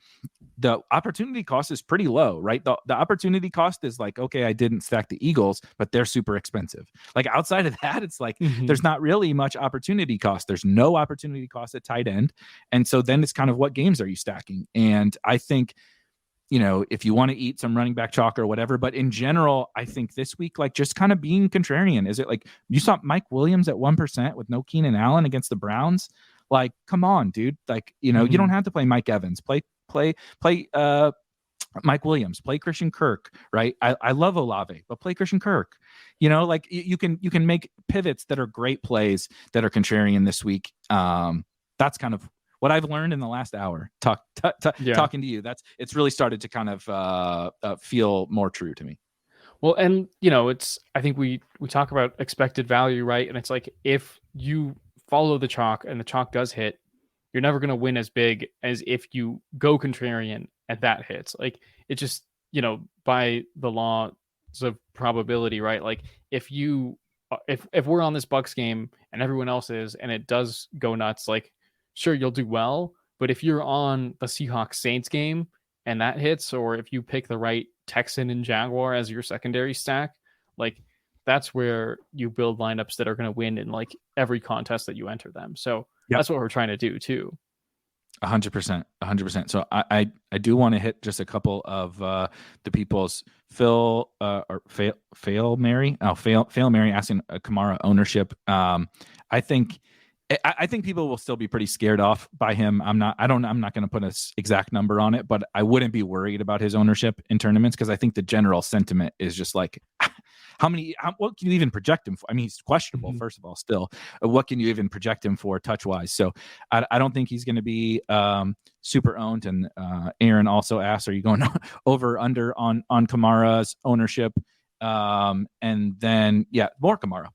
[SPEAKER 1] the opportunity cost is pretty low, right? The opportunity cost is like, okay, I didn't stack the Eagles, but they're super expensive. Like outside of that, it's like there's not really much opportunity cost. There's no opportunity cost at tight end. And so then it's kind of what games are you stacking? And I think, if you want to eat some running back chalk or whatever, but in general, I think this week, like just kind of being contrarian. Is it like you saw Mike Williams at 1% with no Keenan Allen against the Browns? Like, come on, dude. Like, you don't have to play Mike Evans. Play Mike Williams, play Christian Kirk, right? I love Olave, but play Christian Kirk. Like you can make pivots that are great plays that are contrarian this week. That's kind of what I've learned in the last hour talking to you. It's really started to kind of feel more true to me.
[SPEAKER 2] Well, and I think we talk about expected value, right? And it's like, if you follow the chalk and the chalk does hit, you're never going to win as big as if you go contrarian and that hits. Like, it just, by the laws of probability, right? Like, if we're on this Bucks game and everyone else is, and it does go nuts, like, sure, you'll do well. But if you're on the Seahawks Saints game and that hits, or if you pick the right Texan and Jaguar as your secondary stack, like, that's where you build lineups that are going to win in like every contest that you enter them. So that's what we're trying to do too.
[SPEAKER 1] 100%. So I do want to hit just a couple of the people's Fail Mary asking Kamara ownership. I think people will still be pretty scared off by him. I'm not going to put an exact number on it, but I wouldn't be worried about his ownership in tournaments, because I think the general sentiment is just like, what can you even project him for? I mean, he's questionable, first of all, still. What can you even project him for touch-wise? So I don't think he's going to be super owned. And Aaron also asked, are you going over under on Kamara's ownership? And then, more Kamara.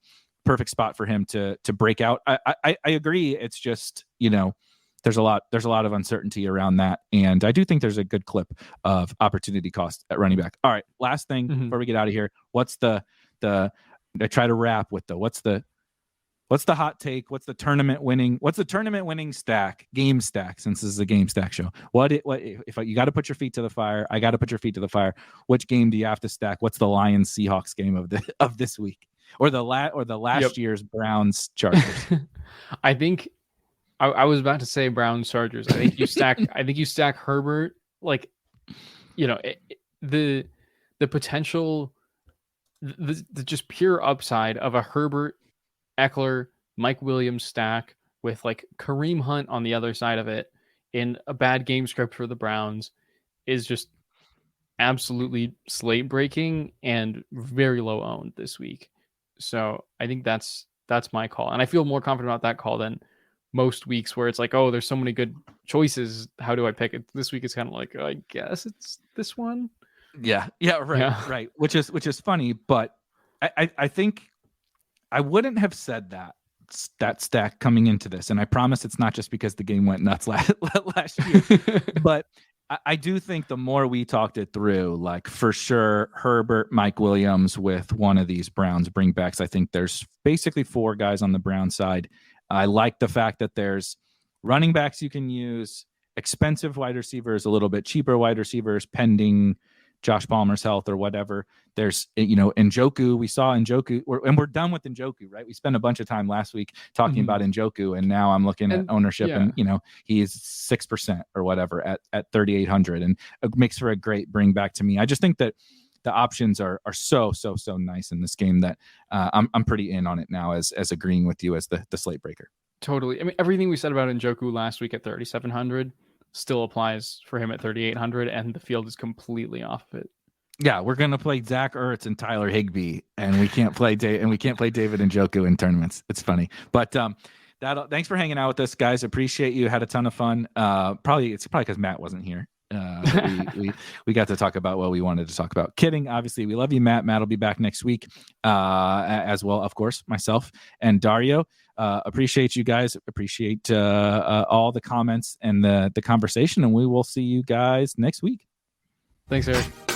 [SPEAKER 1] Perfect spot for him to break out. I agree. It's just, there's a lot of uncertainty around that, and I do think there's a good clip of opportunity cost at running back. All right, last thing before we get out of here. What's the I try to wrap with what's the hot take? What's the tournament winning stack, game stack, since this is a game stack show? What if you got to put your feet to the fire? I got to put your feet to the fire. Which game do you have to stack? What's the Lions Seahawks game of this week? Or the last year's Browns Chargers?
[SPEAKER 2] I think I was about to say Browns Chargers. I think you stack Herbert, like, the potential, the just pure upside of a Herbert, Eckler, Mike Williams stack with like Kareem Hunt on the other side of it in a bad game script for the Browns is just absolutely slate breaking and very low owned this week. So I think that's my call. And I feel more confident about that call than most weeks where it's like, oh, there's so many good choices. How do I pick it? This week it's kind of like, I guess it's this one.
[SPEAKER 1] Right. Which is funny, but I think I wouldn't have said that stack coming into this. And I promise it's not just because the game went nuts last year, but I do think the more we talked it through, like, for sure, Herbert, Mike Williams with one of these Browns bringbacks. I think there's basically 4 guys on the Brown side. I like the fact that there's running backs you can use, expensive wide receivers, a little bit cheaper wide receivers, pending Josh Palmer's health or whatever. There's, Njoku. We saw Njoku, and we're done with Njoku, right? We spent a bunch of time last week talking about Njoku, and now I'm looking at ownership, and he's 6% or whatever at 3,800, and it makes for a great bring back to me. I just think that the options are so nice in this game that I'm pretty in on it now, as agreeing with you as the slate breaker.
[SPEAKER 2] Totally. I mean, everything we said about Njoku last week at 3,700 still applies for him at 3,800, and the field is completely off of it.
[SPEAKER 1] Yeah, we're gonna play Zach Ertz and Tyler Higbee, and we can't play David Njoku in tournaments. It's funny, but thanks for hanging out with us, guys. Appreciate you. Had a ton of fun. It's probably because Matt wasn't here. We got to talk about what we wanted to talk about. Kidding, obviously. We love you, Matt. Matt will be back next week, as well, of course, myself and Dario. Appreciate you guys. Appreciate all the comments and the conversation, and we will see you guys next week.
[SPEAKER 2] Thanks, Eric.